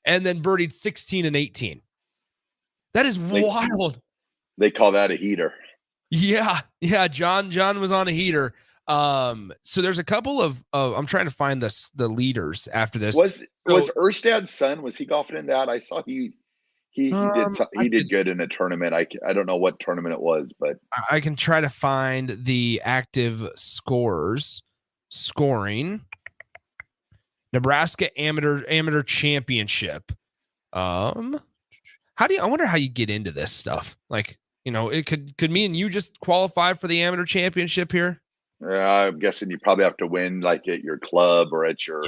and then birdied 16 and 18. That is wild. They call that a heater. Yeah. John was on a heater. So there's a couple of I'm trying to find the leaders after this. Was Erstad's son, was he golfing in that? I saw he did good in a tournament. I don't know what tournament it was, but I can try to find the active scoring. Nebraska Amateur Championship. I wonder how you get into this stuff. Like, it could me and you just qualify for the Amateur Championship here? I'm guessing you probably have to win like at your club or at your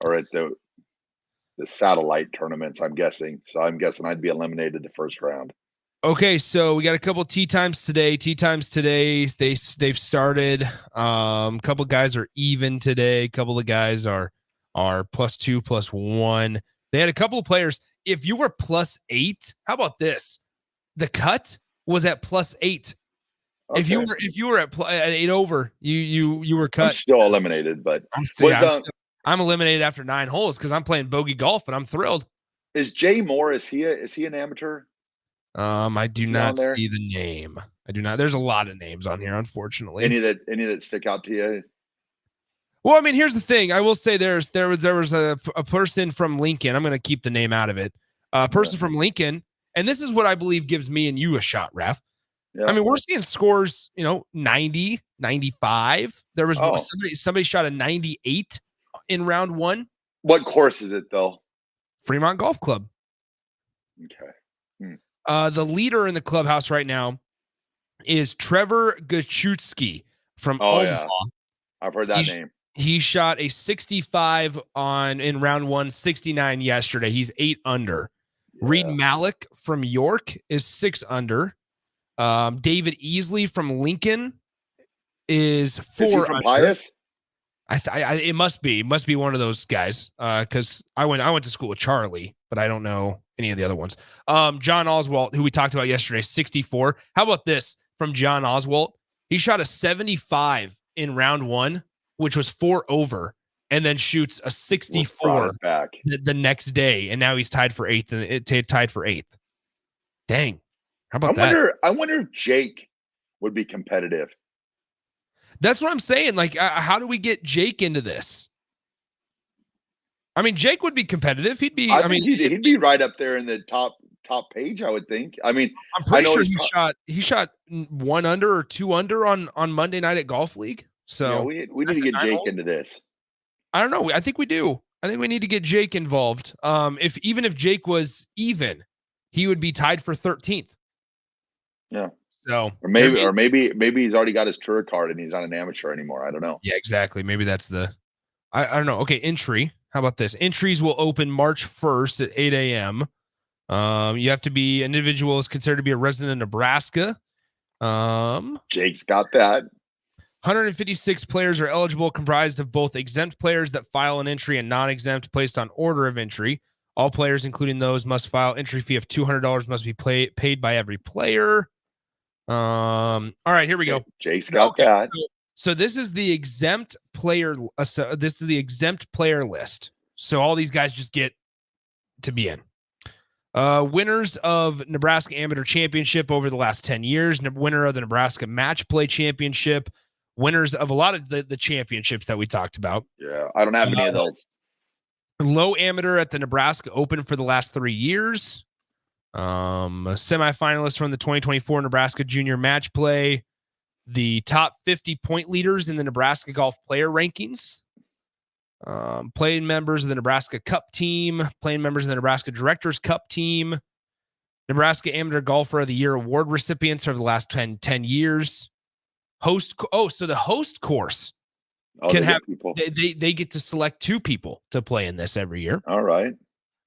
or at the satellite tournaments, I'm guessing. So I'm guessing I'd be eliminated the first round. Okay, so we got a couple tee times today. They've started. Couple guys are even today. A couple of guys are +2, +1. They had a couple of players. If you were +8, how about this? The cut was at +8. Okay. If you were at 8 over, you were cut. I'm still eliminated, but I'm eliminated after 9 holes because I'm playing bogey golf and I'm thrilled. Is Jay Moore? Is he an amateur? I do not see the name. I do not. There's a lot of names on here, unfortunately. Any that stick out to you? Well, I mean, here's the thing. I will say there was a person from Lincoln. I'm going to keep the name out of it. A person from Lincoln, and this is what I believe gives me and you a shot, Raff. Yeah. I mean, we're seeing scores, 90, 95. There was somebody shot a 98 in round 1. What course is it though? Fremont Golf Club. Okay. The leader in the clubhouse right now is Trevor Gachutsky from Omaha. Yeah. I've heard that name. He shot a 65 in round 1, 69 yesterday. He's 8 under. Yeah. Reed Malik from York is 6 under. David Easley from Lincoln is 4 is he from Pius? It must be one of those guys. Because I went to school with Charlie, but I don't know any of the other ones. John Oswalt, who we talked about yesterday, 64. How about this from John Oswalt? He shot a 75 in round 1, which was 4 over, and then shoots a 64 back the next day, and now he's tied for 8th. Dang. How about that? I wonder if Jake would be competitive. That's what I'm saying. Like, how do we get Jake into this? I mean, Jake would be competitive. He'd be right up there in the top page, I would think. I mean, I'm pretty sure he shot 1 under or 2 under on Monday night at Golf League. So we need to get Jake into this. I don't know. I think we do. I think we need to get Jake involved. If Jake was even, he would be tied for 13th. Yeah. So or maybe he's already got his tour card and he's not an amateur anymore. I don't know. Yeah, exactly. Maybe that's I don't know. Okay, entry. How about this? Entries will open March 1st at 8 a.m. You have to be an individual is considered to be a resident of Nebraska. Jake's got that. 156 players are eligible, comprised of both exempt players that file an entry and non-exempt placed on order of entry. All players, including those, must file entry fee of $200 must be paid by every player. All right, here we go. Jake's got that. So this is the exempt player. This is the exempt player list. So all these guys just get to be in. Winners of Nebraska Amateur Championship over the last 10 years. Winner of the Nebraska Match Play Championship. Winners of a lot of the championships that we talked about. Yeah, I don't have any of those. Low amateur at the Nebraska Open for the last 3 years. A semifinalist from the 2024 Nebraska Junior Match Play. The top 50 point leaders in the Nebraska Golf Player Rankings. Playing members of the Nebraska Cup Team. Playing members of the Nebraska Directors Cup Team. Nebraska Amateur Golfer of the Year award recipients over the last 10 years. So the host course can have people. They get to select 2 people to play in this every year. All right.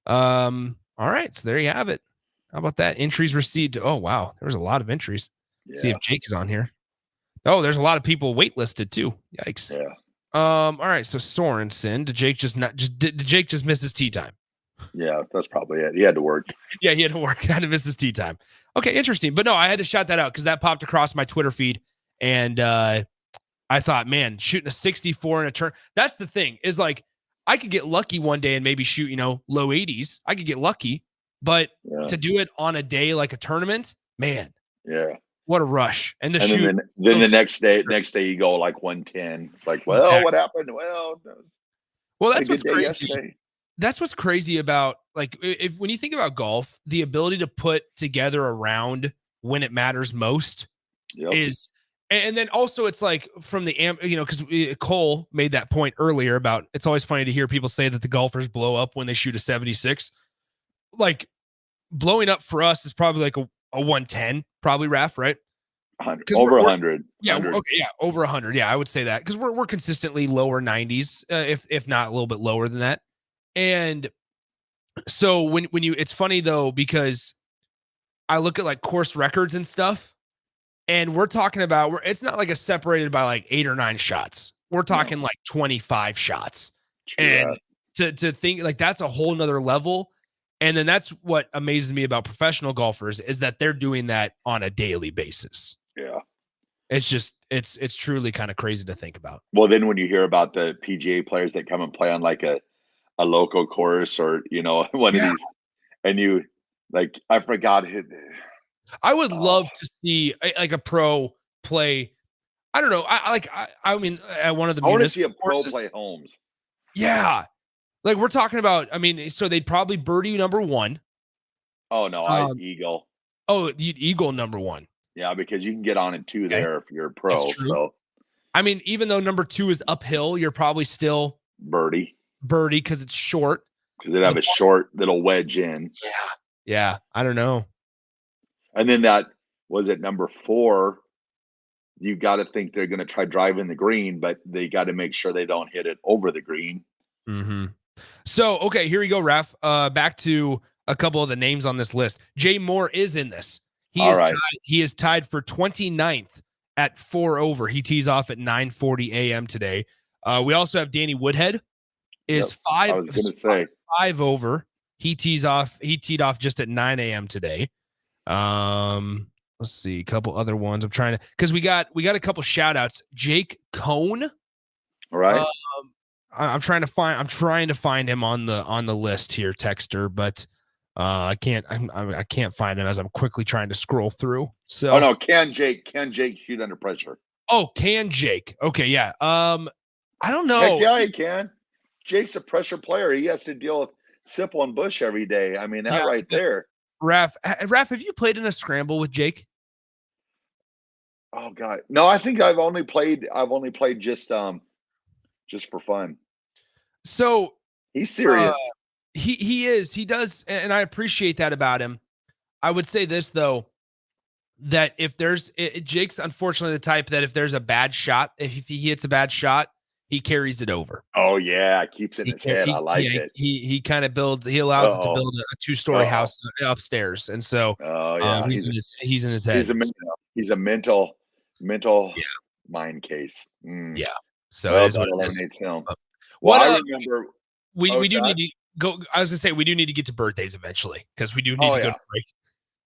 All right. So there you have it. How about that? Entries received. Oh, wow. There's a lot of entries. Yeah. See if Jake is on here. Oh, there's a lot of people waitlisted too. Yikes. Yeah. All right. So Sorensen, did Jake just miss his tee time? Yeah, that's probably it. He had to work. Yeah, he had to work. Had to miss his tee time. Okay, interesting. But no, I had to shout that out because that popped across my Twitter feed. And I thought, man, shooting a 64 in a turn. That's the thing is like, I could get lucky one day and maybe shoot, low 80s. I could get lucky, but to do it on a day like a tournament, man. Yeah. What a rush. And then the next day you go like 110. It's like, well, exactly. What happened? Well, that's what's crazy. Yesterday. That's what's crazy about like, when you think about golf, the ability to put together a round when it matters most is. And then also it's like from the, because Cole made that point earlier about it's always funny to hear people say that the golfers blow up when they shoot a 76. Like blowing up for us is probably like a 110, probably Raff, right? Over 100. Yeah. 100. Okay. Yeah. Over 100. Yeah. I would say that because we're consistently lower 90s, if not a little bit lower than that. And so when you, it's funny though, because I look at like course records and stuff. And we're talking about it's not like a separated by like 8 or 9 shots. We're talking like 25 shots. And to think like that's a whole nother level. And then that's what amazes me about professional golfers is that they're doing that on a daily basis. Yeah. It's just it's truly kind of crazy to think about. Well, then when you hear about the PGA players that come and play on like a local course or one of these, and you like I forgot who. I would love to see like a pro play. I don't know. I mean, at one of the. I want to see a pro play Holmes. Yeah, like we're talking about. I mean, so they'd probably birdie number 1. Oh no, eagle. Oh, you'd eagle number 1. Yeah, because you can get on in 2 there if you're a pro. So, I mean, even though number 2 is uphill, you're probably still birdie because it's short. Because it'd have a short little wedge in. Yeah. I don't know. And then that was at number 4. You got to think they're going to try driving the green, but they got to make sure they don't hit it over the green. Mm-hmm. So, okay, here we go, Raff. Back to a couple of the names on this list. Jay Moore is in this. He is tied for 29th at 4 over. He tees off at 9:40 a.m. today. We also have Danny Woodhead is 5 over. He teed off just at 9 a.m. today. Let's see a couple other ones. I'm trying to because we got a couple shout outs. Jake Cohn. All right. I'm trying to find him on the list here, Texter, but I can't find him as I'm quickly trying to scroll through. So can Jake shoot under pressure? Oh, can Jake? Okay, yeah. I don't know. Heck yeah, he can. Jake's a pressure player. He has to deal with Sipple and Bush every day. I mean, that right there. Raff, have you played in a scramble with Jake? Oh God, no. I think I've only played just for fun. So he's serious. He is. He does, and I appreciate that about him. I would say this, though, that if there's Jake's unfortunately the type that if there's a bad shot, if he hits a bad shot, he carries it over. Oh yeah, keeps it in his head. I like it. He kind of builds. He allows it to build a 2-story house upstairs, and so he's in his head. He's a mental mind case. Yeah. So it is what it is. Well, I remember we do need to go. I was gonna say we do need to get to birthdays eventually because we do need to go to break.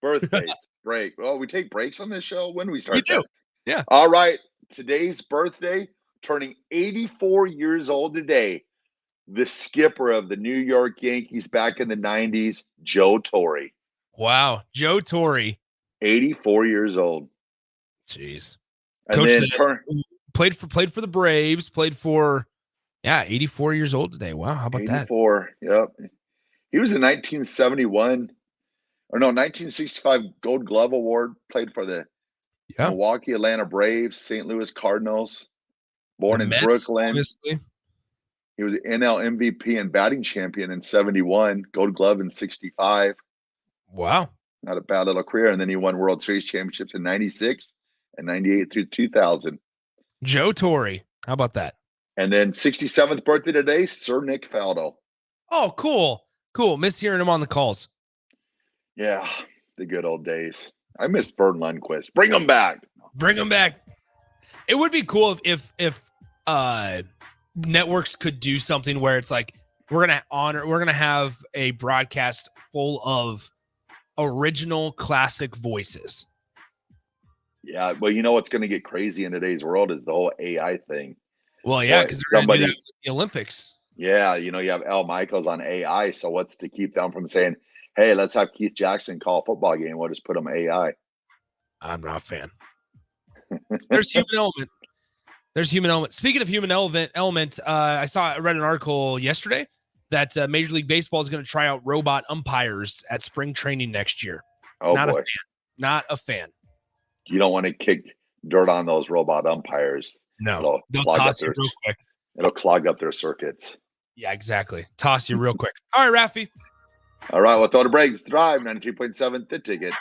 Birthdays, break. Oh, we take breaks on this show. When do we start? We do. Yeah. All right. Today's birthday, turning 84 years old today. The skipper of the New York Yankees back in the 90s, Joe Torre. Wow, Joe Torre. 84 years old. Jeez. And Coach then played for the Braves, 84 years old today. Wow, how about 84, that? Yep. He was a 1965 Gold Glove Award, played for the Milwaukee, Atlanta Braves, St. Louis Cardinals, born in Brooklyn. Obviously. He was NL MVP and batting champion in 71, Gold Glove in 65. Wow. Not a bad little career. And then he won World Series championships in 96 and 98 through 2000. Joe Torre. How about that? And then 67th birthday today, Sir Nick Faldo. Oh, cool. Cool. Miss hearing him on the calls. Yeah, the good old days. I miss Vern Lundquist. Bring him back. Bring him back. It would be cool if networks could do something where it's like we're gonna have a broadcast full of original classic voices. Yeah, well, you know what's going to get crazy in today's world is the whole AI thing. Well, yeah, because they're going to do that with the Olympics. Yeah, you have Al Michaels on AI, so what's to keep them from saying, hey, let's have Keith Jackson call a football game. We'll just put him AI. I'm not a fan. There's human element. There's human element. Speaking of human element, I read an article yesterday that Major League Baseball is going to try out robot umpires at spring training next year. Oh, not boy. A fan. Not a fan. You don't want to kick dirt on those robot umpires. No, they'll toss you real quick. It'll clog up their circuits. Yeah, exactly. Toss you real quick. All right, Raffy. All right, we'll throw the breaks. Drive 93.7, The Ticket.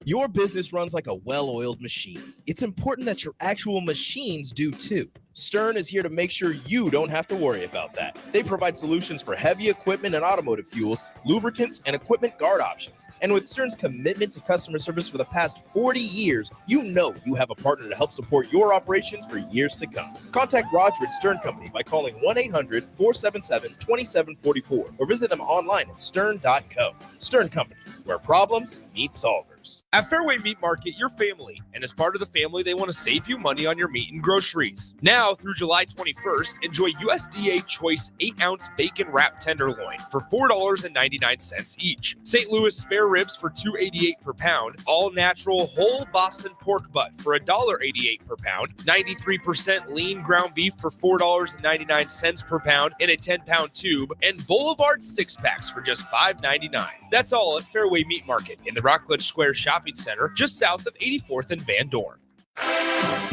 Your business runs like a well-oiled machine. It's important that your actual machines do too. Stern is here to make sure you don't have to worry about that. They provide solutions for heavy equipment and automotive fuels, lubricants, and equipment guard options. And with Stern's commitment to customer service for the past 40 years, you know you have a partner to help support your operations for years to come. Contact Roger at Stern Company by calling 1-800-477-2744 or visit them online at stern.co. Stern Company, where problems meet solvers. At Fairway Meat Market, your family, and as part of the family, they want to save you money on your meat and groceries. Now through July 21st, enjoy USDA Choice 8-ounce bacon wrap tenderloin for $4.99 each. St. Louis spare ribs for $2.88 per pound. All natural whole Boston pork butt for $1.88 per pound. 93% lean ground beef for $4.99 per pound in a 10-pound tube. And Boulevard 6-packs for just $5.99. That's all at Fairway Meat Market in the Rockledge Square Shopping Center, just south of 84th and Van Dorn.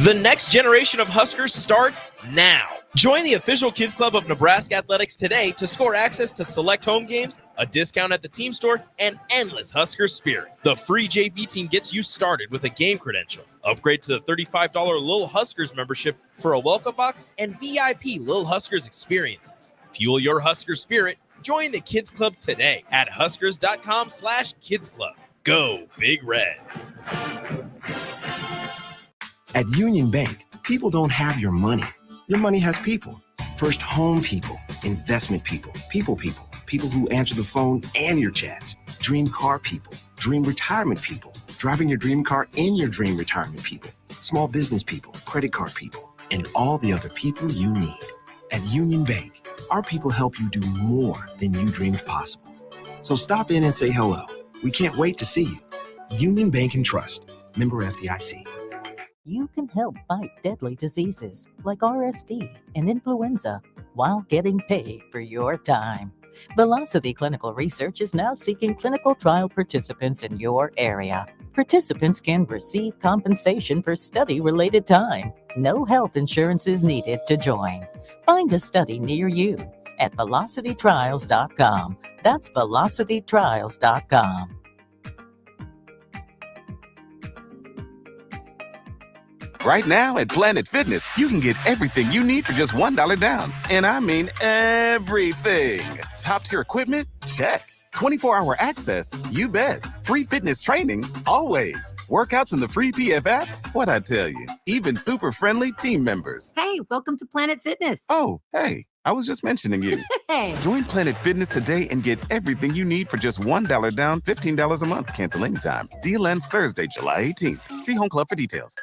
The next generation of Huskers starts now. Join the official Kids Club of Nebraska Athletics today to score access to select home games, a discount at the team store, and endless Husker spirit. The free JV team gets you started with a game credential. Upgrade to the $35 Lil Huskers membership for a welcome box and VIP Lil Huskers experiences. Fuel your Husker spirit. Join the Kids Club today at huskers.com/kidsclub. Go Big Red. At Union Bank, people don't have your money. Your money has people. First home people, investment people, people who answer the phone and your chats, dream car people, dream retirement people, driving your dream car in your dream retirement people, small business people, credit card people, and all the other people you need. At Union Bank, our people help you do more than you dreamed possible. So stop in and say hello. We can't wait to see you. Union Bank and Trust. Member FDIC. You can help fight deadly diseases like RSV and influenza while getting paid for your time. Velocity Clinical Research is now seeking clinical trial participants in your area. Participants can receive compensation for study-related time. No health insurance is needed to join. Find a study near you at velocitytrials.com. That's velocitytrials.com. Right now at Planet Fitness, you can get everything you need for just $1 down. And I mean everything. Top-tier equipment? Check. 24-hour access? You bet. Free fitness training? Always. Workouts in the free PF app? What'd I tell you? Even super friendly team members. Hey, welcome to Planet Fitness. Oh, hey, I was just mentioning you. Hey. Join Planet Fitness today and get everything you need for just $1 down, $15 a month. Cancel anytime. Deal ends Thursday, July 18th. See Home Club for details.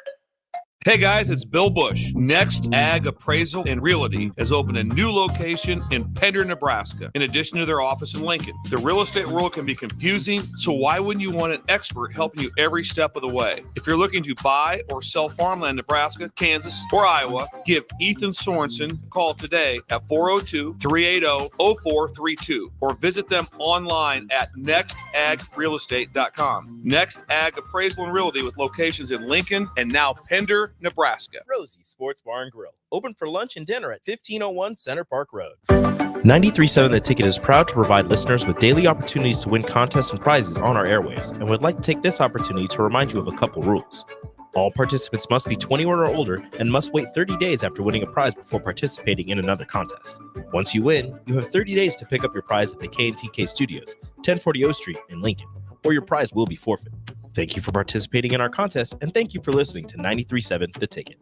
Hey guys, it's Bill Bush. Next Ag Appraisal and Realty has opened a new location in Pender, Nebraska, in addition to their office in Lincoln. The real estate world can be confusing, so why wouldn't you want an expert helping you every step of the way? If you're looking to buy or sell farmland in Nebraska, Kansas, or Iowa, give Ethan Sorensen a call today at 402-380-0432 or visit them online at nextagrealestate.com. Next Ag Appraisal and Realty with locations in Lincoln and now Pender, Nebraska. Rosie Sports Bar and Grill, open for lunch and dinner at 1501 Center Park Road. 93.7 The Ticket is proud to provide listeners with daily opportunities to win contests and prizes on our airwaves, and would like to take this opportunity to remind you of a couple rules. All participants must be 21 or older and must wait 30 days after winning a prize before participating in another contest. Once you win, you have 30 days to pick up your prize at the K&TK Studios, 1040 O Street in Lincoln, or your prize will be forfeit. Thank you for participating in our contest, and thank you for listening to 93.7 The Ticket.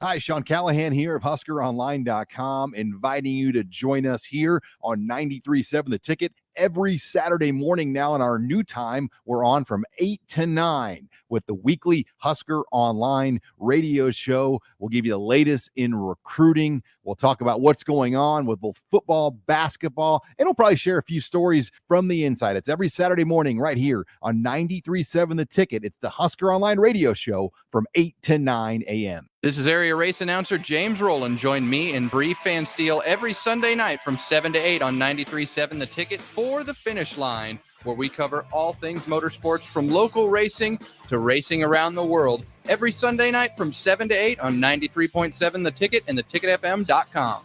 Hi, Sean Callahan here of HuskerOnline.com, inviting you to join us here on 93.7 The Ticket every Saturday morning now. In our new time, we're on from 8 to 9 with the weekly Husker Online radio show. We'll give you the latest in recruiting. We'll talk about what's going on with both football, basketball, and we'll probably share a few stories from the inside. It's every Saturday morning right here on 93.7 The Ticket. It's the Husker Online radio show from 8 to 9 a.m. This is area race announcer James Rowland. Join me and Bree Fansteel every Sunday night from 7 to 8 on 93.7 The Ticket for The Finish Line, where we cover all things motorsports from local racing to racing around the world. Every Sunday night from 7 to 8 on 93.7 The Ticket and theticketfm.com.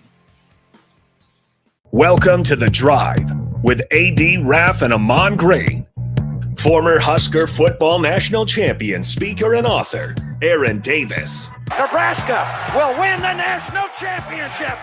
Welcome to The Drive with A.D. Raff and Ahman Green. Former Husker football national champion, speaker, and author, Aaron Davis. Nebraska will win the national championship.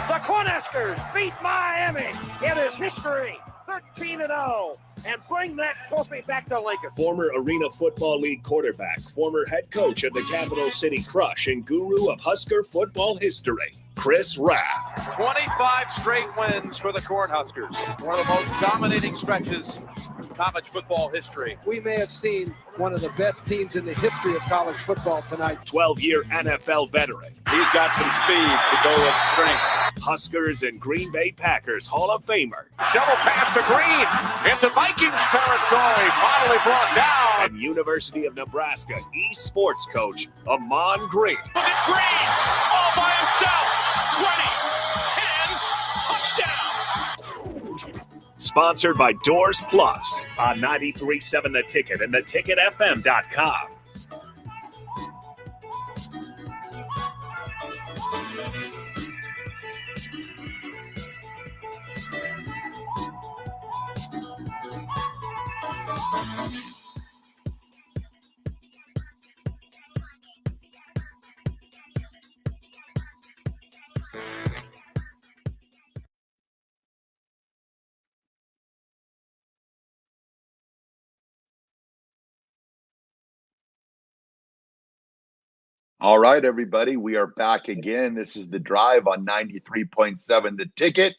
The Cornhuskers beat Miami. It is history, 13-0, and bring that trophy back to Lincoln. Former Arena Football League quarterback, former head coach of the Capital City Crush, and guru of Husker football history, Chris Raff. 25 straight wins for the Cornhuskers. One of the most dominating stretches in college football history. We may have seen one of the best teams in the history of college football tonight. 12-year NFL veteran. He's got some speed to go with strength. Huskers and Green Bay Packers Hall of Famer. Shovel pass to Green into Vikings territory. Finally brought down. And University of Nebraska eSports coach, Ahman Green. Look at Green all by himself. 20, 10, touchdown. Sponsored by Doors Plus on 93.7 The Ticket and theticketfm.com. All right, everybody, we are back again. This is The Drive on 93.7 The Ticket.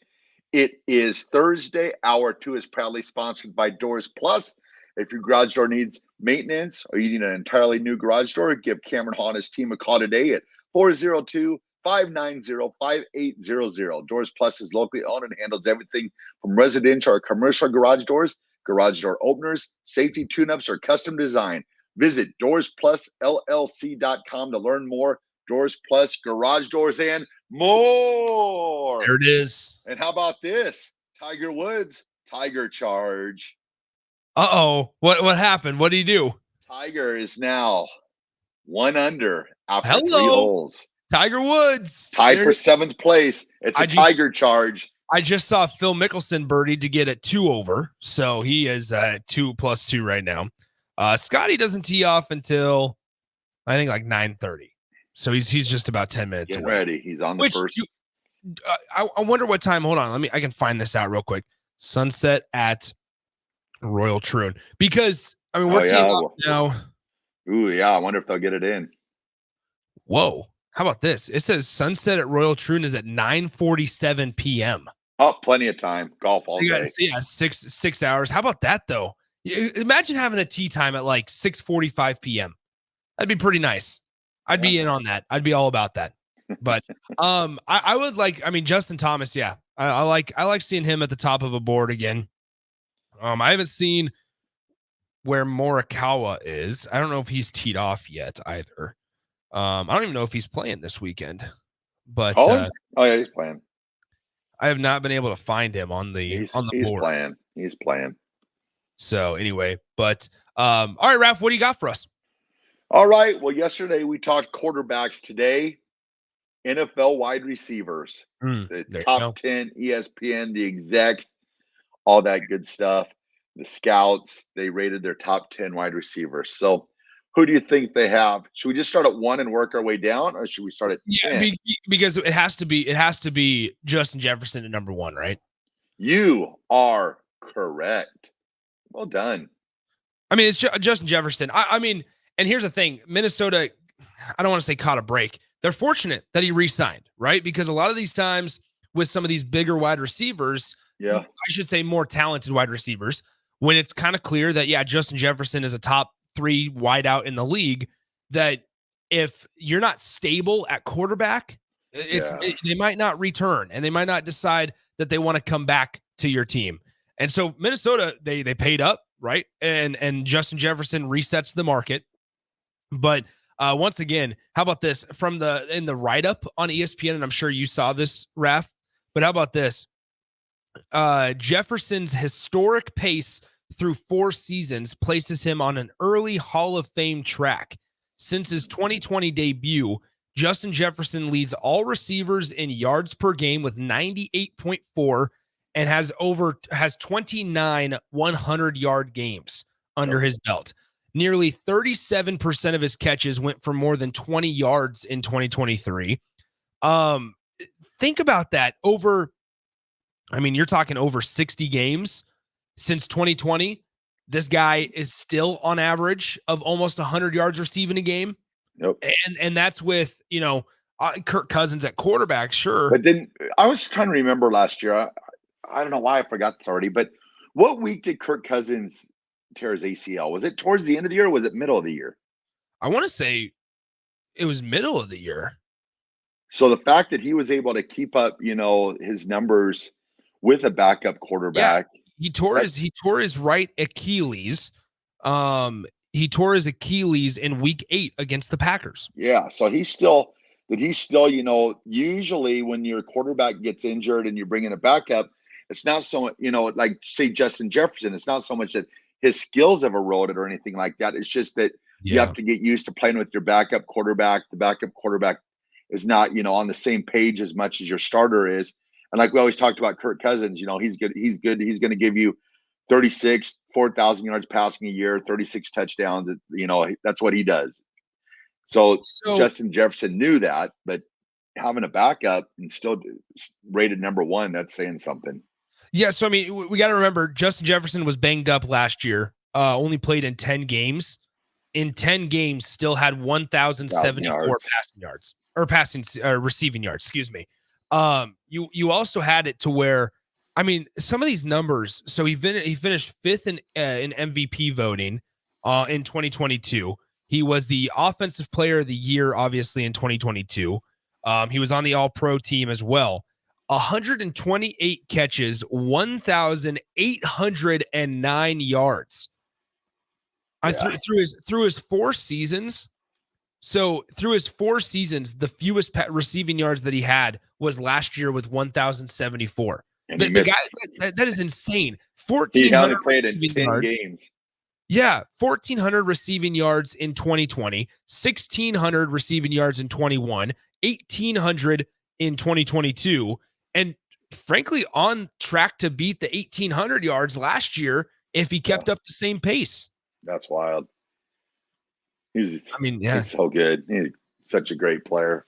It is Thursday. Hour 2 is proudly sponsored by Doors Plus. If your garage door needs maintenance or you need an entirely new garage door, give Cameron Hall and his team a call today at 402-590-5800. Doors Plus is locally owned and handles everything from residential or commercial garage doors, garage door openers, safety tune-ups, or custom design. Visit DoorsPlusLLC.com to learn more. Doors Plus, garage doors, and more. There it is. And how about this? Tiger Woods Tiger charge. What happened? What did he do? Tiger is now 1 under after 3 Hello, holes. Tiger Woods Tied for 7th place. It's a Tiger charge. I just saw Phil Mickelson birdie to get it 2 over, so he is 2+2 right now. Scotty doesn't tee off until I think like 9:30, so he's just about 10 minutes Getting away. ready. He's on the first. I wonder what time. Hold on, I can find this out real quick. Sunset at Royal Troon, because I mean we're teeing off now. Ooh, yeah. I wonder if they'll get it in. Whoa. How about this? It says sunset at Royal Troon is at 9:47 p.m. Oh, plenty of time. Golf all day. Yeah, 6 hours. How about that though? Imagine having a tee time at like 6:45 p.m. That'd be pretty nice. I'd be in on that. I'd be all about that. But I would like. I mean, Justin Thomas. Yeah, I like seeing him at the top of a board again. I haven't seen where Morikawa is. I don't know if he's teed off yet either. I don't even know if he's playing this weekend. But yeah, he's playing. I have not been able to find him on the board. He's playing. So anyway, but all right, Raff, what do you got for us? All right. Well, yesterday we talked quarterbacks. Today, NFL wide receivers. The top 10, ESPN, the execs, all that good stuff. The scouts, they rated their top 10 wide receivers. So who do you think they have? Should we just start at 1 and work our way down, or should we start at 10? Because it has to be Justin Jefferson at number 1, right? You are correct. Well done. I mean, it's Justin Jefferson. I mean, and here's the thing. Minnesota, I don't want to say caught a break. They're fortunate that he re-signed, right? Because a lot of these times with some of these bigger wide receivers, I should say more talented wide receivers, when it's kind of clear that, Justin Jefferson is a top 3 wideout in the league, that if you're not stable at quarterback, they might not return, and they might not decide that they want to come back to your team. And so Minnesota, they paid up, right? And Justin Jefferson resets the market. But once again, how about this in the write-up on ESPN? And I'm sure you saw this, Raff, but how about this? Jefferson's historic pace through 4 seasons places him on an early Hall of Fame track. Since his 2020 debut, Justin Jefferson leads all receivers in yards per game with 98.4 and has 29 100-yard games under his belt. Nearly 37% of his catches went for more than 20 yards in 2023. Think about that. You're talking over 60 games since 2020. This guy is still on average of almost 100 yards receiving a game. Yep. And that's with, Kirk Cousins at quarterback, sure. But then I was trying to remember last year. I don't know why I forgot this already, but what week did Kirk Cousins tear his ACL? Was it towards the end of the year or was it middle of the year? I want to say it was middle of the year. So the fact that he was able to keep up, his numbers with a backup quarterback. Yeah, he tore his right Achilles. He tore his Achilles in week 8 against the Packers. Yeah. So he's still, usually when your quarterback gets injured and you bring in a backup, it's not so, like say Justin Jefferson, it's not so much that his skills have eroded or anything like that. It's just that you have to get used to playing with your backup quarterback. The backup quarterback is not, on the same page as much as your starter is. And like we always talked about Kirk Cousins, he's good. He's going to give you 36, 4,000 yards passing a year, 36 touchdowns. That's what he does. So Justin Jefferson knew that, but having a backup and still rated number 1, that's saying something. Yeah. So, we got to remember Justin Jefferson was banged up last year, only played in 10 games. In 10 games, still had 1,074 receiving yards, excuse me. You also had it to where, some of these numbers. So he finished 5th in MVP voting in 2022. He was the offensive player of the year, obviously, in 2022. He was on the All-Pro team as well. 128 catches, 1,809 yards. Through his 4 seasons. So through his 4 seasons, the fewest receiving yards that he had was last year with 1,074. And the guy that is insane. 1,400 he only played in 10 yards. games. Yeah, 1,400 receiving yards in 2020, 1,600 receiving yards in 21, 1,800 in 2022, and frankly, on track to beat the 1,800 yards last year if he kept up the same pace. That's wild. He's so good. He's such a great player.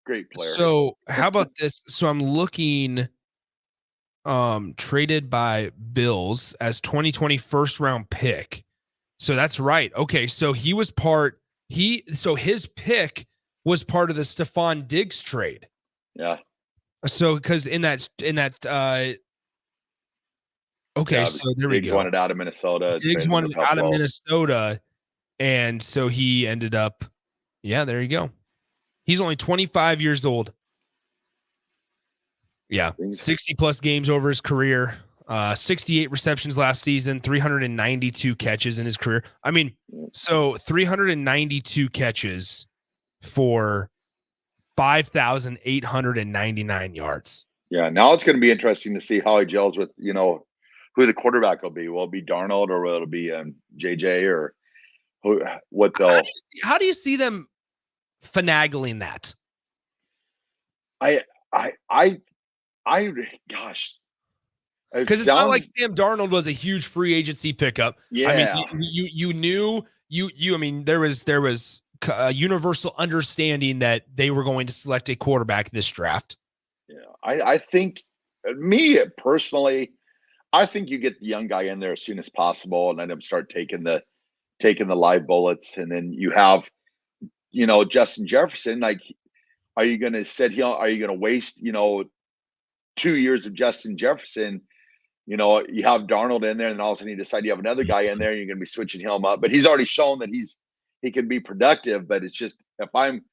Great player. So how about this? So I'm looking traded by Bills as 2020 first round pick. So that's right. Okay, so his pick was part of the Stephon Diggs trade. Yeah. So because in that okay, so there we Diggs go. wanted out of Minnesota. Diggs wanted out of Minnesota, and so he ended up. Yeah, there you go. He's only 25 years old. Yeah, 60 plus games over his career. 68 receptions last season, 392 catches in his career. I mean, so 392 catches for 5,899 yards. Yeah, now it's going to be interesting to see how he gels with, who the quarterback will be. Will it be Darnold or will it be JJ or what they'll... How do you see them finagling that? Gosh. Because it's not like Sam Darnold was a huge free agency pickup. Yeah. I mean, you knew I mean, there was a universal understanding that they were going to select a quarterback this draft. Yeah. I think, me personally, I think you get the young guy in there as soon as possible and let him start taking the live bullets. And then you have, Justin Jefferson, like, are you going to are you going to waste, 2 years of Justin Jefferson? You have Darnold in there, and all of a sudden you decide you have another guy in there, and you're going to be switching him up. But he's already shown that he can be productive. But it's just if I'm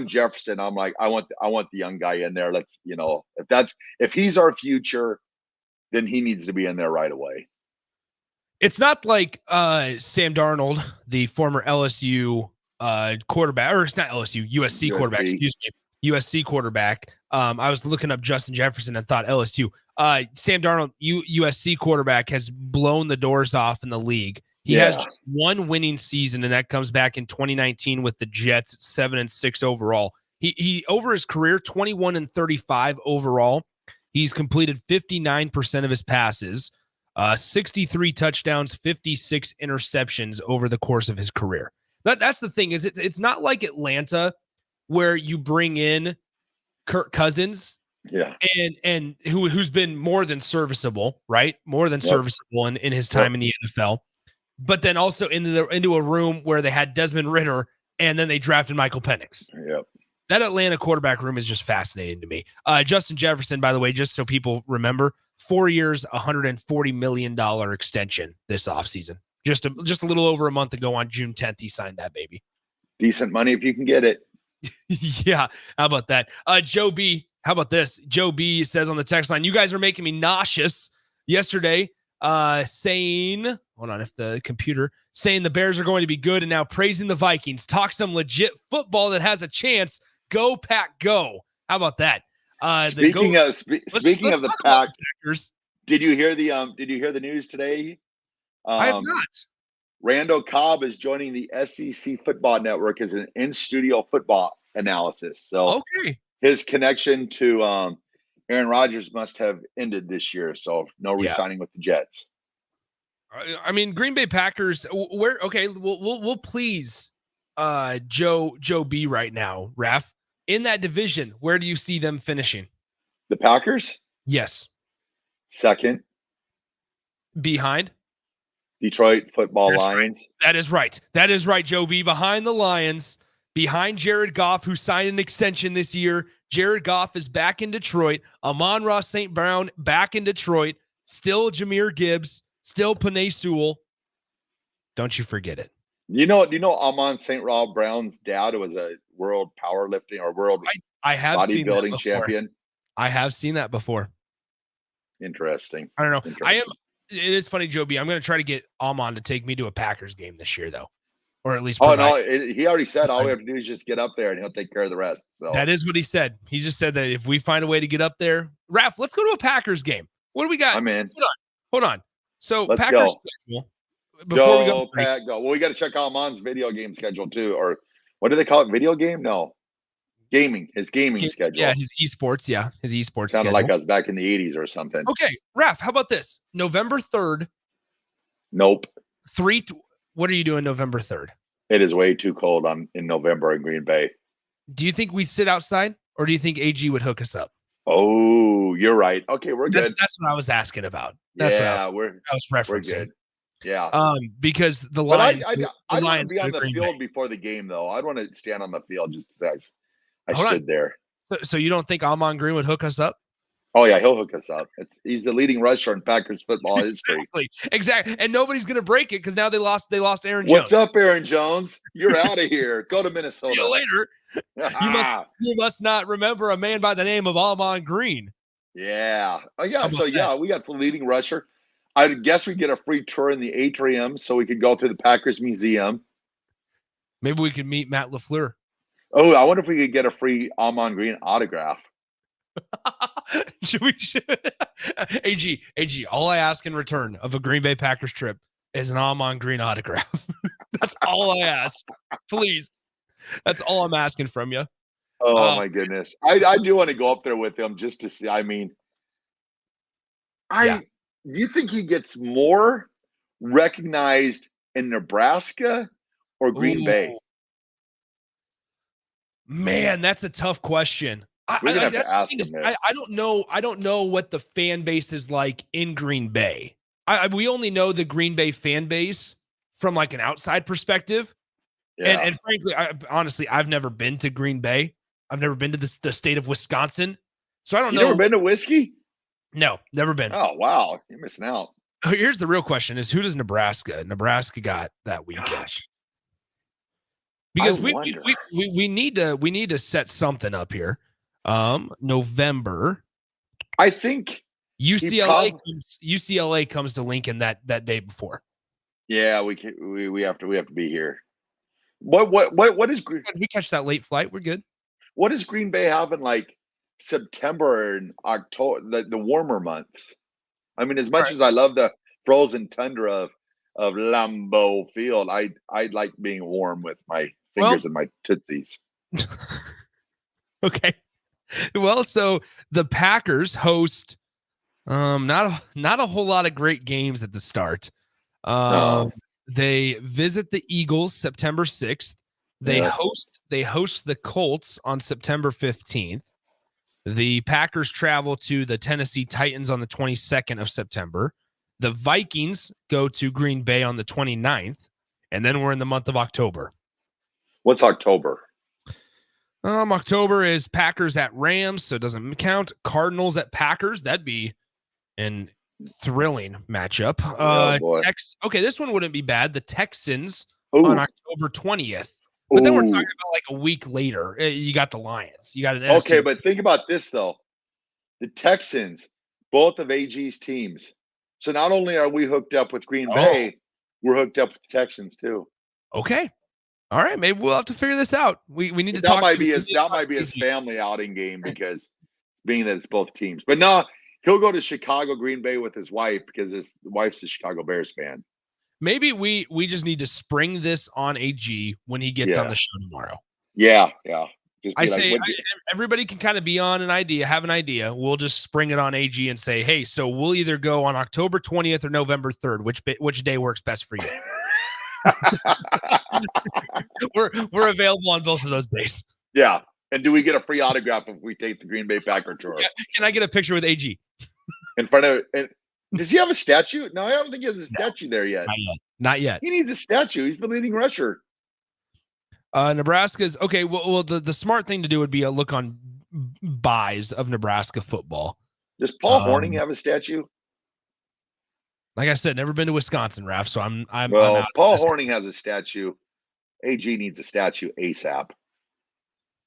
Jefferson, I'm like, I want the young guy in there. Let's if he's our future, then he needs to be in there right away. It's not like Sam Darnold, the former LSU quarterback, or it's not LSU, USC quarterback. Excuse me. USC quarterback. I was looking up Justin Jefferson and thought LSU. Sam Darnold, USC quarterback, has blown the doors off in the league. He has just one winning season, and that comes back in 2019 with the Jets at 7-6 overall. He over his career, 21-35 overall. He's completed 59% of his passes, 63 touchdowns, 56 interceptions over the course of his career. That's the thing, is it's not like Atlanta, where you bring in Kirk Cousins, and who's been more than serviceable, right? More than serviceable in his time in the NFL, but then also into a room where they had Desmond Ridder, and then they drafted Michael Penix. Yep. That Atlanta quarterback room is just fascinating to me. Justin Jefferson, by the way, just so people remember, 4 years, $140 million extension this offseason. Just a little over a month ago on June 10th, he signed that baby. Decent money if you can get it. Yeah, how about that? Joe B, how about this? Joe B says on the text line, you guys are making me nauseous yesterday, saying the Bears are going to be good, and now praising the Vikings. Talk some legit football that has a chance. Go Pack, go. How about that? Speaking of the Pack, did you hear the news today? I have not. Randall Cobb is joining the SEC Football Network as an in-studio football analysis. So his connection to Aaron Rodgers must have ended this year. So no re-signing with the Jets. I mean, Green Bay Packers. We'll please Joe B right now. Raff, in that division, where do you see them finishing? The Packers? Yes. Second. Behind? Detroit Football Lions. Right. That is right, Joe B. Behind the Lions, behind Jared Goff, who signed an extension this year. Jared Goff is back in Detroit. Amon-Ra St. Brown back in Detroit. Still Jahmyr Gibbs. Still Penei Sewell. Don't you forget it. You know Amon St. Brown's dad was a world powerlifting or world bodybuilding champion. I have seen that before. Interesting. I don't know. It is funny, Joe B. I'm going to try to get Ahman to take me to a Packers game this year, though. or at least. Oh no, he already said all we have to do is just get up there, and he'll take care of the rest. So that is what he said. He just said that if we find a way to get up there, Raff, let's go to a Packers game. What do we got? I'm in. Hold on. So Let's Packers go. schedule. Before we go, Pat, go. Well, we got to check Ahman's video game schedule too, or what do they call it? Video game? No, gaming. His gaming schedule. Yeah, his esports. Yeah, his esports. Sounded like us back in the '80s or something. Okay, Raff, how about this? November 3rd. Nope. What are you doing November 3rd? It is way too cold in November in Green Bay. Do you think we sit outside, or do you think AG would hook us up? Oh, you're right. Okay, we're good. That's what I was asking about. That's what I was referencing. We're good. Yeah. Because the Lions. I don't want to be on the field before the game, though. I'd want to stand on the field just as I stood there. So you don't think Ahman Green would hook us up? Oh yeah, he'll hook us up. He's the leading rusher in Packers football history. Exactly. And nobody's gonna break it because now they lost Aaron Jones. What's up, Aaron Jones? You're out of here. Go to Minnesota. See you later. You must not remember a man by the name of Ahman Green. Yeah. Oh yeah. So yeah, we got the leading rusher. I guess we get a free tour in the atrium so we could go through the Packers Museum. Maybe we could meet Matt LaFleur. Oh, I wonder if we could get a free Ahman Green autograph. Should AG, all I ask in return of a Green Bay Packers trip is an Ahman Green autograph. That's all I ask. Please. That's all I'm asking from you. Oh my goodness. I do want to go up there with him just to see. I mean, do you think he gets more recognized in Nebraska or Green Bay? Man, that's a tough question. We're gonna have to ask him this. I don't know what the fan base is like in Green Bay. We only know the Green Bay fan base from like an outside perspective. Yeah. And frankly, honestly, I've never been to Green Bay. I've never been to the state of Wisconsin. So I don't know. You never been to whiskey? No, never been. Oh, wow. You're missing out. Here's the real question is who does Nebraska got that weekend? Gosh. Because we need to set something up here. November. I think UCLA comes to Lincoln that day before. Yeah, we have to be here. What is Green? We catch that late flight. We're good. What does Green Bay have in like September and October, the warmer months? I mean, as much as I love the frozen tundra of Lambeau Field, I like being warm with my fingers and my tootsies. Okay. Well, so the Packers host not a whole lot of great games at the start. They visit the Eagles September 6th. They host the Colts on September 15th. The Packers travel to the Tennessee Titans on the 22nd of September. The Vikings go to Green Bay on the 29th, and then we're in the month of October. What's October? October is Packers at Rams, so it doesn't count. Cardinals at Packers, that'd be an thrilling matchup. Okay, this one wouldn't be bad. The Texans on October 20th. But then we're talking about like a week later. You got the Lions. You got an NFC. But think about this though. The Texans, both of AG's teams. So not only are we hooked up with Green Bay, we're hooked up with the Texans too. Okay. All right, maybe we'll have to figure this out. We need to that talk. Might be his family outing game because being that it's both teams. But no, he'll go to Chicago, Green Bay with his wife because his wife's a Chicago Bears fan. Maybe we just need to spring this on AG when he gets on the show tomorrow. Yeah. I say everybody can kind of be on have an idea. We'll just spring it on AG and say, hey, so we'll either go on October 20th or November 3rd. Which day works best for you? we're available on both of those days. Yeah. And do we get a free autograph if we take the Green Bay Packer tour? Yeah. Can I get a picture with AG? In front of it? Does he have a statue? No, I don't think he has a statue there yet. Not yet. He needs a statue. He's the leading rusher. Nebraska's okay. Well, the smart thing to do would be a look on buys of Nebraska football. Does Paul Hornung have a statue? Like I said, never been to Wisconsin, Raff. So I'm Paul Hornung has a statue. AG needs a statue ASAP.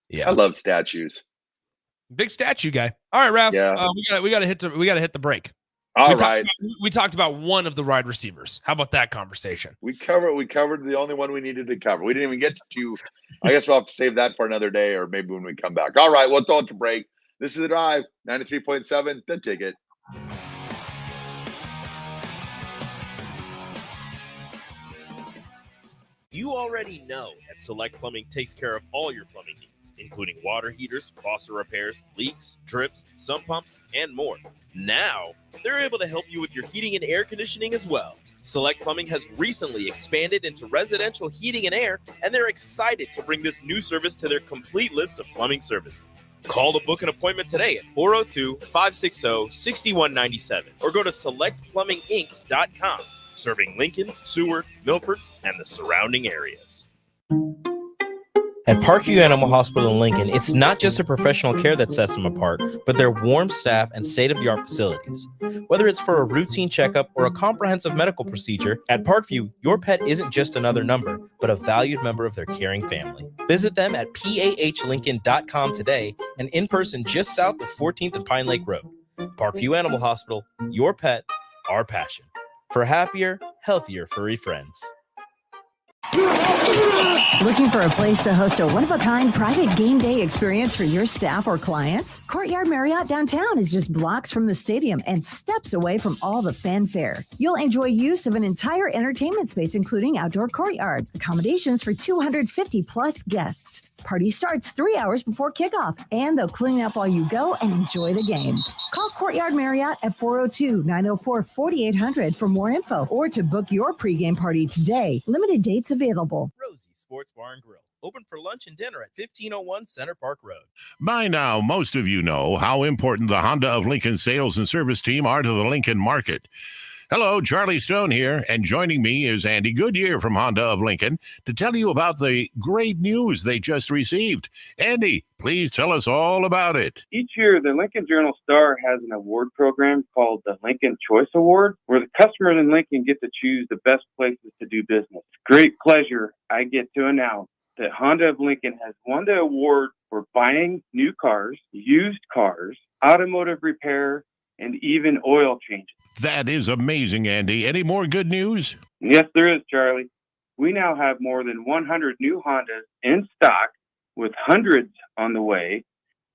Yeah, I love statues. Big statue guy. All right, Raff. Yeah. We got to hit the break. We talked about one of the wide receivers. How about that conversation? We covered the only one we needed to cover. We didn't even get to. I guess we'll have to save that for another day, or maybe when we come back. All right, we'll throw it to break. This is The Drive, 93.7, The Ticket. You already know that Select Plumbing takes care of all your plumbing needs, including water heaters, faucet repairs, leaks, drips, sump pumps, and more. Now, they're able to help you with your heating and air conditioning as well. Select Plumbing has recently expanded into residential heating and air, and they're excited to bring this new service to their complete list of plumbing services. Call to book an appointment today at 402-560-6197 or go to selectplumbinginc.com. Serving Lincoln, Seward, Milford, and the surrounding areas. At Parkview Animal Hospital in Lincoln, it's not just the professional care that sets them apart, but their warm staff and state-of-the-art facilities. Whether it's for a routine checkup or a comprehensive medical procedure, at Parkview, your pet isn't just another number, but a valued member of their caring family. Visit them at pahlincoln.com today and in person just south of 14th and Pine Lake Road. Parkview Animal Hospital, your pet, our passion. For happier, healthier furry friends. Looking for a place to host a one-of-a-kind private game day experience for your staff or clients? Courtyard Marriott downtown is just blocks from the stadium and steps away from all the fanfare. You'll enjoy use of an entire entertainment space, including outdoor courtyard, accommodations for 250-plus guests. Party starts 3 hours before kickoff, and they'll clean up while you go and enjoy the game. Call Courtyard Marriott at 402-904-4800 for more info or to book your pregame party today. Limited dates available. Rosie Sports Bar and Grill, open for lunch and dinner at 1501 Center Park Road. By now, most of you know how important the Honda of Lincoln sales and service team are to the Lincoln market. Hello, Charlie Stone here, and joining me is Andy Goodyear from Honda of Lincoln to tell you about the great news they just received. Andy, please tell us all about it. Each year, the Lincoln Journal-Star has an award program called the Lincoln Choice Award, where the customers in Lincoln get to choose the best places to do business. Great pleasure, I get to announce that Honda of Lincoln has won the award for buying new cars, used cars, automotive repair, and even oil changes. That is amazing, Andy. Any more good news? Yes, there is, Charlie. We now have more than 100 new Hondas in stock, with hundreds on the way,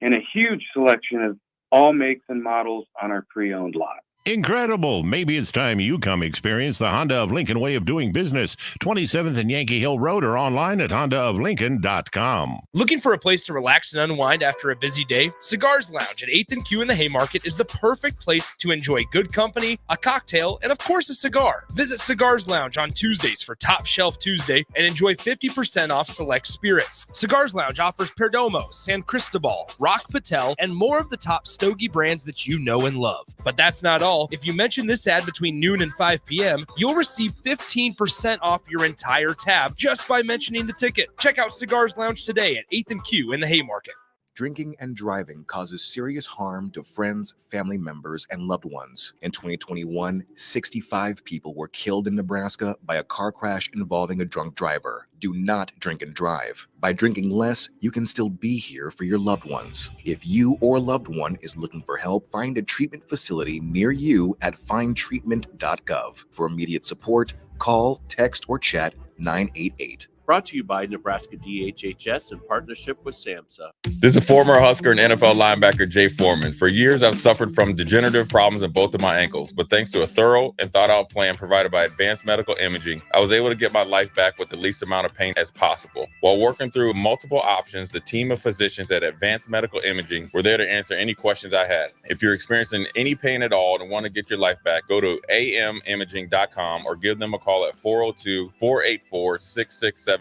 and a huge selection of all makes and models on our pre-owned lot. Incredible. Maybe it's time you come experience the Honda of Lincoln way of doing business. 27th and Yankee Hill Road or online at hondaoflincoln.com. Looking for a place to relax and unwind after a busy day? Cigars Lounge at 8th and Q in the Haymarket is the perfect place to enjoy good company, a cocktail, and of course a cigar. Visit Cigars Lounge on Tuesdays for Top Shelf Tuesday and enjoy 50% off select spirits. Cigars Lounge offers Perdomo, San Cristobal, Rock Patel, and more of the top stogie brands that you know and love. But that's not all. If you mention this ad between noon and 5 p.m., you'll receive 15% off your entire tab just by mentioning the ticket. Check out Cigars Lounge today at 8th and Q in the Haymarket. Drinking and driving causes serious harm to friends, family members, and loved ones. In 2021, 65 people were killed in Nebraska by a car crash involving a drunk driver. Do not drink and drive. By drinking less, you can still be here for your loved ones. If you or loved one is looking for help, find a treatment facility near you at findtreatment.gov. For immediate support, call, text, or chat 988. Brought to you by Nebraska DHHS in partnership with SAMHSA. This is former Husker and NFL linebacker Jay Foreman. For years, I've suffered from degenerative problems in both of my ankles, but thanks to a thorough and thought-out plan provided by Advanced Medical Imaging, I was able to get my life back with the least amount of pain as possible. While working through multiple options, the team of physicians at Advanced Medical Imaging were there to answer any questions I had. If you're experiencing any pain at all and want to get your life back, go to amimaging.com or give them a call at 402-484-6677.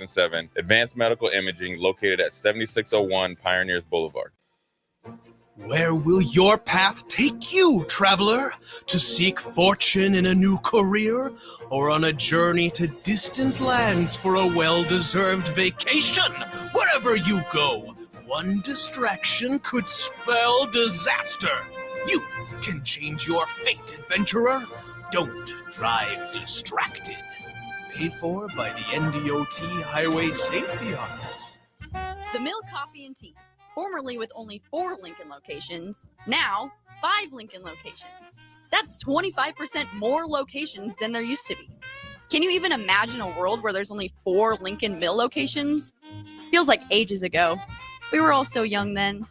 Advanced Medical Imaging, located at 7601 Pioneers Boulevard. Where will your path take you, traveler? To seek fortune in a new career, or on a journey to distant lands for a well-deserved vacation? Wherever you go, one distraction could spell disaster. You can change your fate, adventurer. Don't drive distracted. Paid for by the NDOT Highway Safety Office. The Mill Coffee and Tea, formerly with only 4 Lincoln locations, now 5 Lincoln locations. That's 25% more locations than there used to be. Can you even imagine a world where there's only 4 Lincoln Mill locations? Feels like ages ago. We were all so young then.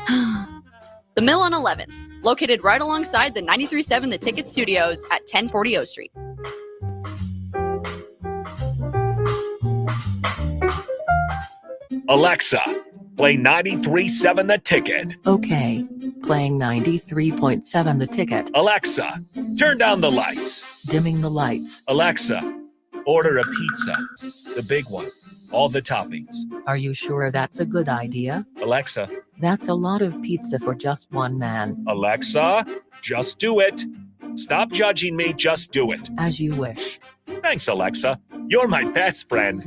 The Mill on 11, located right alongside the 93.7 The Ticket Studios at 1040 O Street. Alexa, play 93.7 The Ticket. Okay, playing 93.7 The Ticket. Alexa, turn down the lights. Dimming the lights. Alexa, order a pizza. The big one. All the toppings. Are you sure that's a good idea? Alexa. That's a lot of pizza for just one man. Alexa, just do it. Stop judging me, just do it. As you wish. Thanks, Alexa. You're my best friend.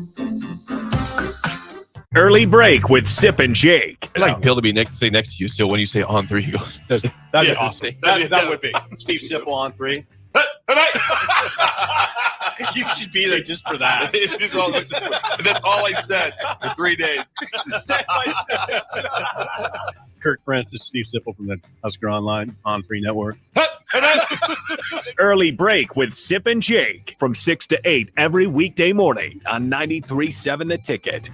Early break with Sip and Jake. I'd like Bill to be say next to you, so when you say on 3, you go, that'd be awesome. That would be. Steve Sipple on 3. You should be there just for that. That's all I said for 3 days. Kirk Francis, Steve Sipple from the Husker Online on 3 Network. Early break with Sip and Jake from 6 to 8 every weekday morning on 93.7 The Ticket.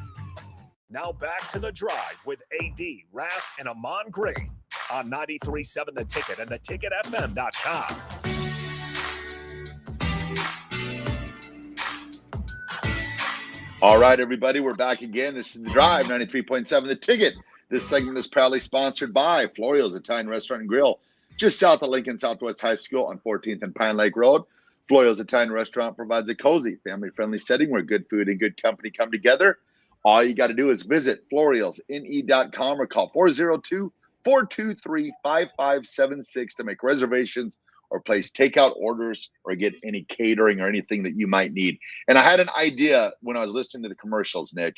Now back to the drive with AD, Raff, and Ahman Green on 93.7 The Ticket and theticketfm.com. All right, everybody, we're back again. This is The Drive, 93.7 The Ticket. This segment is proudly sponsored by Florio's Italian Restaurant and Grill, just south of Lincoln Southwest High School on 14th and Pine Lake Road. Florio's Italian Restaurant provides a cozy, family-friendly setting where good food and good company come together. All you got to do is visit FloriosNE.com or call 402-423-5576 to make reservations or place takeout orders or get any catering or anything that you might need. And I had an idea when I was listening to the commercials, Nick.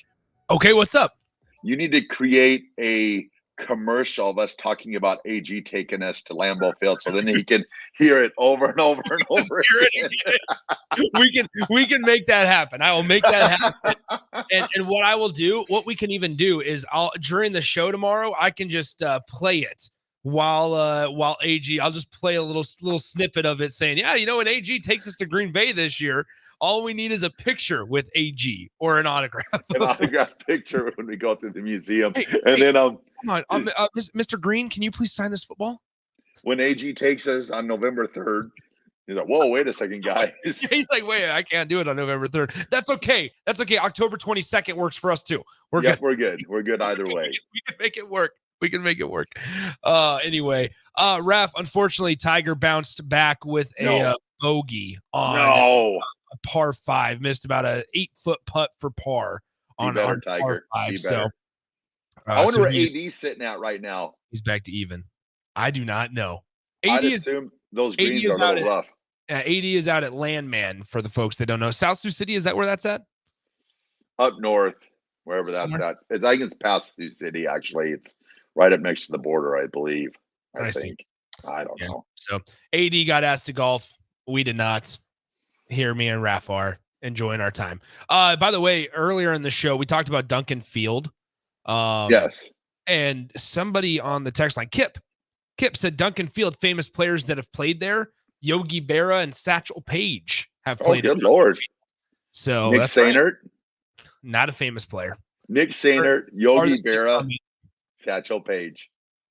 Okay, what's up? You need to create a commercial of us talking about AG taking us to Lambeau Field so then he can hear it over and over and over again. we can make that happen. I will make that happen. And what I will do, what we can even do is during the show tomorrow, I can just play it while AG, I'll just play a little snippet of it saying, yeah, when AG takes us to Green Bay this year, all we need is a picture with AG or an autograph. An autograph picture when we go to the museum. Then come on, Mr. Green, can you please sign this football? When AG takes us on November 3rd, he's like, whoa, wait a second, guys. He's like, wait, I can't do it on November 3rd. That's okay. October 22nd works for us too. We're good. We're good either way. We can make it work. Anyway, Raff, unfortunately, Tiger bounced back with a bogey on a par 5. Missed about a 8-foot putt for par on par 5. So I wonder where AD's sitting at right now. He's back to even. I do not know. I'd assume those greens are a little rough. AD is out at Landman for the folks that don't know. South Sioux City, is that where that's at? Up north, wherever that's at. I think it's past Sioux City, actually. It's right up next to the border, I believe. I think. I don't know. So AD got asked to golf. We did not. Here, me and Raff are enjoying our time. By the way, earlier in the show, we talked about Duncan Field. Yes. And somebody on the text line, Kip said Duncan Field, famous players that have played there, Yogi Berra and Satchel Paige have played. Oh, good Lord. So Nick Sainert. Right. Not a famous player. Nick Sainert, Yogi Berra, Satchel Paige.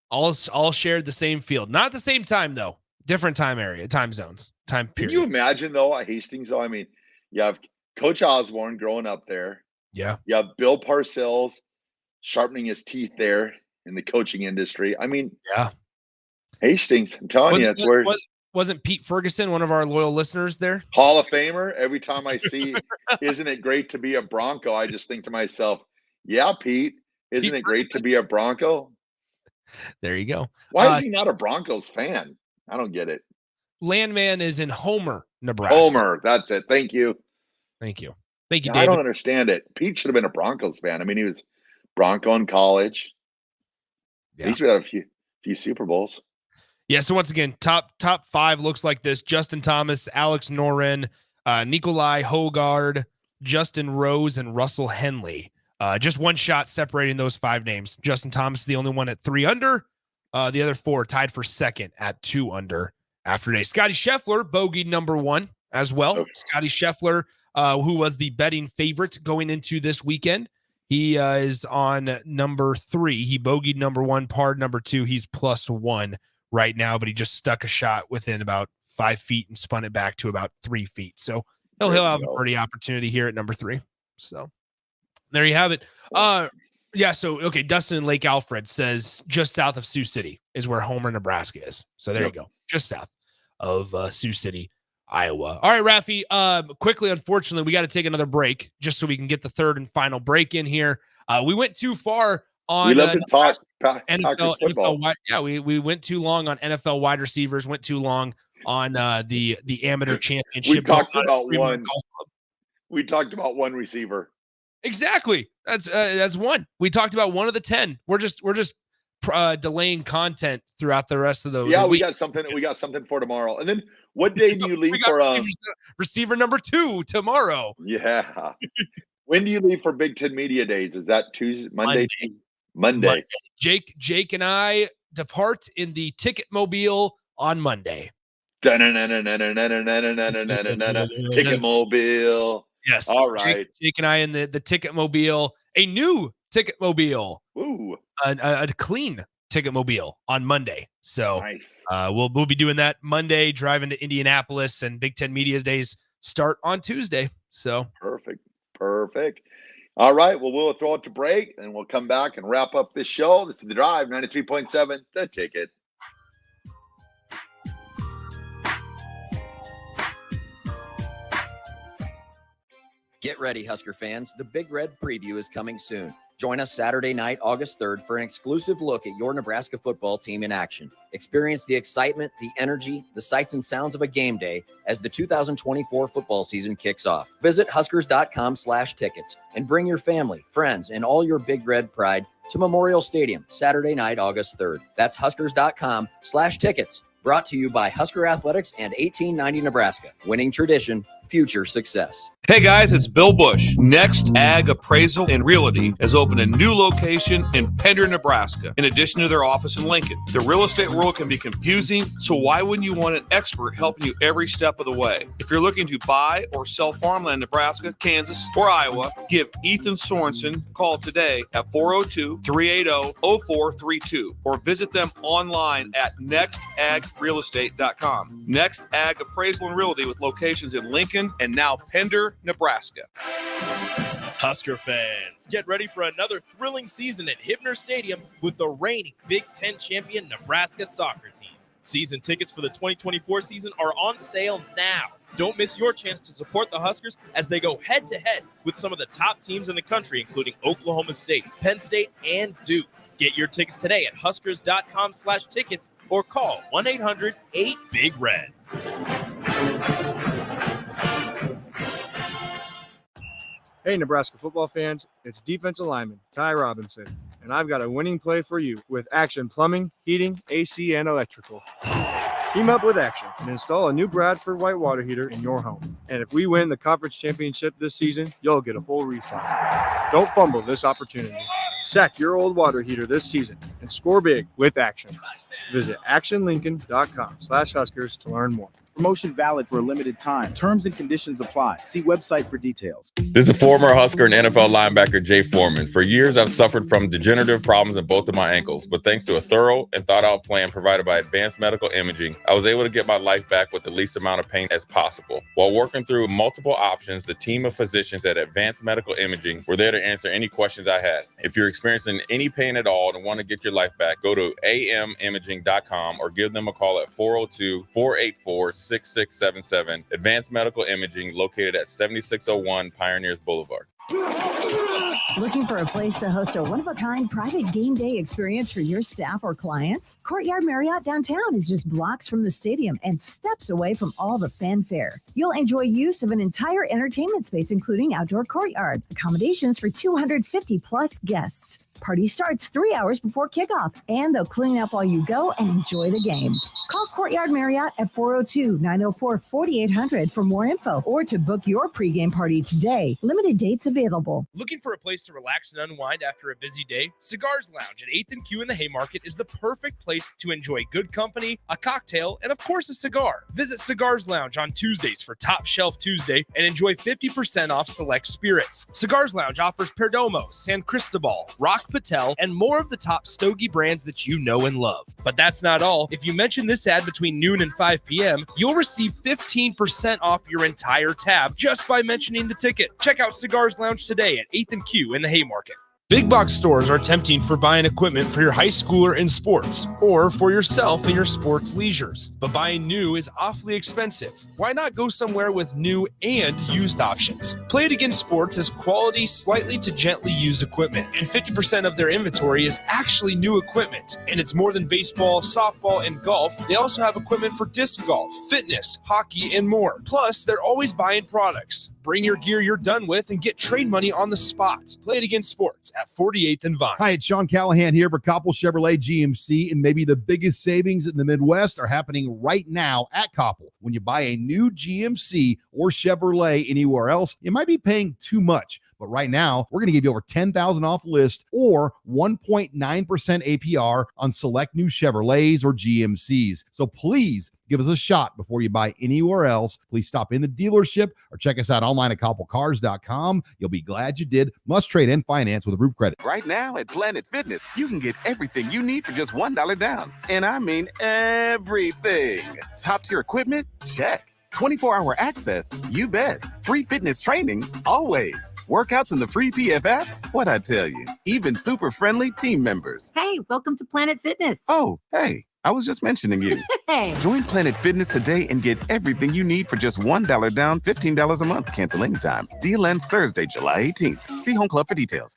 All shared the same field. Not at the same time, though. Different time zones, time periods. Can you imagine, though, at Hastings, though? I mean, you have Coach Osborne growing up there. Yeah. You have Bill Parcells sharpening his teeth there in the coaching industry. I mean, yeah. Hastings, I'm telling you, it's where. Wasn't Pete Ferguson one of our loyal listeners there? Hall of Famer. Every time I see, isn't it great to be a Bronco? I just think to myself, yeah, Pete, isn't it great to be a Bronco? There you go. Why is he not a Broncos fan? I don't get it. Landman is in Homer, Nebraska. Homer, that's it. Thank you, David. I don't understand it. Pete should have been a Broncos fan. I mean, he was Bronco in college. Yeah. He's had a few Super Bowls. Yeah, so once again, top 5 looks like this. Justin Thomas, Alex Noren, Nikolai Hogard, Justin Rose, and Russell Henley. Just one shot separating those 5 names. Justin Thomas, the only one at 3 under. The other 4 tied for second at 2 under. after today. Scotty Scheffler bogeyed number 1 as well. Oh. Scotty Scheffler, who was the betting favorite going into this weekend, he is on number 3. He bogeyed number 1, parred number 2. He's +1 right now, but he just stuck a shot within about 5 feet and spun it back to about 3 feet. So he'll have a birdie opportunity here at number 3. So there you have it. Dustin in Lake Alfred says just south of Sioux City is where Homer, Nebraska is. So there you go. Just south of Sioux City, Iowa. All right, Raffi, quickly, unfortunately, we got to take another break just so we can get the third and final break in here. We went too far on we love to talk NFL. We went too long on NFL wide receivers, went too long on the amateur championship. We talked about one receiver. Exactly. That's one. We talked about one of the 10. We're just delaying content throughout the rest of the week. We got something for tomorrow. And then what day do you leave for receiver number 2 tomorrow? Yeah. When do you leave for Big Ten Media Days? Is that Tuesday, Monday? Jake and I depart in the ticket mobile on Monday. Ticket mobile. Yes. All right. Jake and I in the ticket mobile, a new ticket mobile. Ooh. A clean ticket mobile on Monday. So nice. We'll be doing that Monday, driving to Indianapolis, and Big Ten Media Days start on Tuesday. So perfect. All right. Well, we'll throw it to break and we'll come back and wrap up this show. This is The Drive, 93.7, The Ticket. Get ready, Husker fans. The Big Red Preview is coming soon. Join us Saturday night, August 3rd, for an exclusive look at your Nebraska football team in action. Experience the excitement, the energy, the sights and sounds of a game day as the 2024 football season kicks off. Visit Huskers.com/tickets and bring your family, friends, and all your Big Red pride to Memorial Stadium Saturday night, August 3rd. That's Huskers.com/tickets. Brought to you by Husker Athletics and 1890 Nebraska. Winning tradition, future success. Hey guys, it's Bill Bush. Next Ag Appraisal and Realty has opened a new location in Pender, Nebraska, in addition to their office in Lincoln. The real estate world can be confusing, so why wouldn't you want an expert helping you every step of the way? If you're looking to buy or sell farmland in Nebraska, Kansas, or Iowa, give Ethan Sorensen a call today at 402-380-0432 or visit them online at nextagrealestate.com. Next Ag Appraisal and Realty with locations in Lincoln and now Pender, Nebraska. Husker fans, get ready for another thrilling season at Hibner Stadium with the reigning Big Ten champion Nebraska soccer team. Season tickets for the 2024 season are on sale now. Don't miss your chance to support the Huskers as they go head-to-head with some of the top teams in the country, including Oklahoma State, Penn State, and Duke. Get your tickets today at Huskers.com/tickets or call 1-800-8-BIG-RED. Hey, Nebraska football fans, it's defensive lineman Ty Robinson, and I've got a winning play for you with Action Plumbing, Heating, AC, and Electrical. Team up with Action and install a new Bradford white water heater in your home. And if we win the conference championship this season, you'll get a full refund. Don't fumble this opportunity. Sack your old water heater this season and score big with Action. Visit actionlincoln.com/Huskers to learn more. Promotion valid for a limited time. Terms and conditions apply. See website for details. This is former Husker and NFL linebacker Jay Foreman. For years, I've suffered from degenerative problems in both of my ankles, but thanks to a thorough and thought-out plan provided by Advanced Medical Imaging, I was able to get my life back with the least amount of pain as possible. While working through multiple options, the team of physicians at Advanced Medical Imaging were there to answer any questions I had. If you're experiencing any pain at all and want to get your life back, go to amimaging.com or give them a call at 402-484-6677. Advanced Medical Imaging, located at 7601 Pioneers Boulevard. Looking for a place to host a one-of-a-kind private game day experience for your staff or clients? Courtyard Marriott downtown is just blocks from the stadium and steps away from all the fanfare. You'll enjoy use of an entire entertainment space, including outdoor courtyard, accommodations for 250 plus guests. Party starts 3 hours before kickoff, and they'll clean up while you go and enjoy the game. Call Courtyard Marriott at 402-904-4800 for more info or to book your pregame party today. Limited dates available. Looking for a place to relax and unwind after a busy day? Cigars Lounge at 8th and Q in the Haymarket is the perfect place to enjoy good company, a cocktail, and of course a cigar. Visit Cigars Lounge on Tuesdays for Top Shelf Tuesday and enjoy 50% off select spirits. Cigars Lounge offers Perdomo, San Cristobal, Rock Patel, and more of the top stogie brands that you know and love. But that's not all. If you mention this ad between noon and 5 p.m., you'll receive 15% off your entire tab just by mentioning the ticket. Check out Cigars Lounge today at 8th and Q in the Haymarket. Big box stores are tempting for buying equipment for your high schooler in sports or for yourself in your sports leisures. But buying new is awfully expensive. Why not go somewhere with new and used options? Play It Again Sports has quality, slightly to gently used equipment, and 50% of their inventory is actually new equipment. And it's more than baseball, softball, and golf. They also have equipment for disc golf, fitness, hockey, and more. Plus, they're always buying products. Bring your gear you're done with and get trade money on the spot. Play It Again Sports at 48th and Vine. Hi, it's Sean Callahan here for Koppel Chevrolet GMC, and maybe the biggest savings in the Midwest are happening right now at Koppel. When you buy a new GMC or Chevrolet anywhere else, you might be paying too much. But right now, we're going to give you over $10,000 off list or 1.9% APR on select new Chevrolets or GMCs. So please give us a shot before you buy anywhere else. Please stop in the dealership or check us out online at koppelcars.com. You'll be glad you did. Must trade and finance with a roof credit. Right now at Planet Fitness, you can get everything you need for just $1 down. And I mean everything. Top tier equipment? Check. 24-hour access? You bet. Free fitness training? Always. Workouts in the free PF app? What'd I tell you? Even super friendly team members. Hey, welcome to Planet Fitness. Oh, hey. I was just mentioning you. Hey. Join Planet Fitness today and get everything you need for just $1 down, $15 a month. Cancel anytime. Deal ends Thursday, July 18th. See Home Club for details.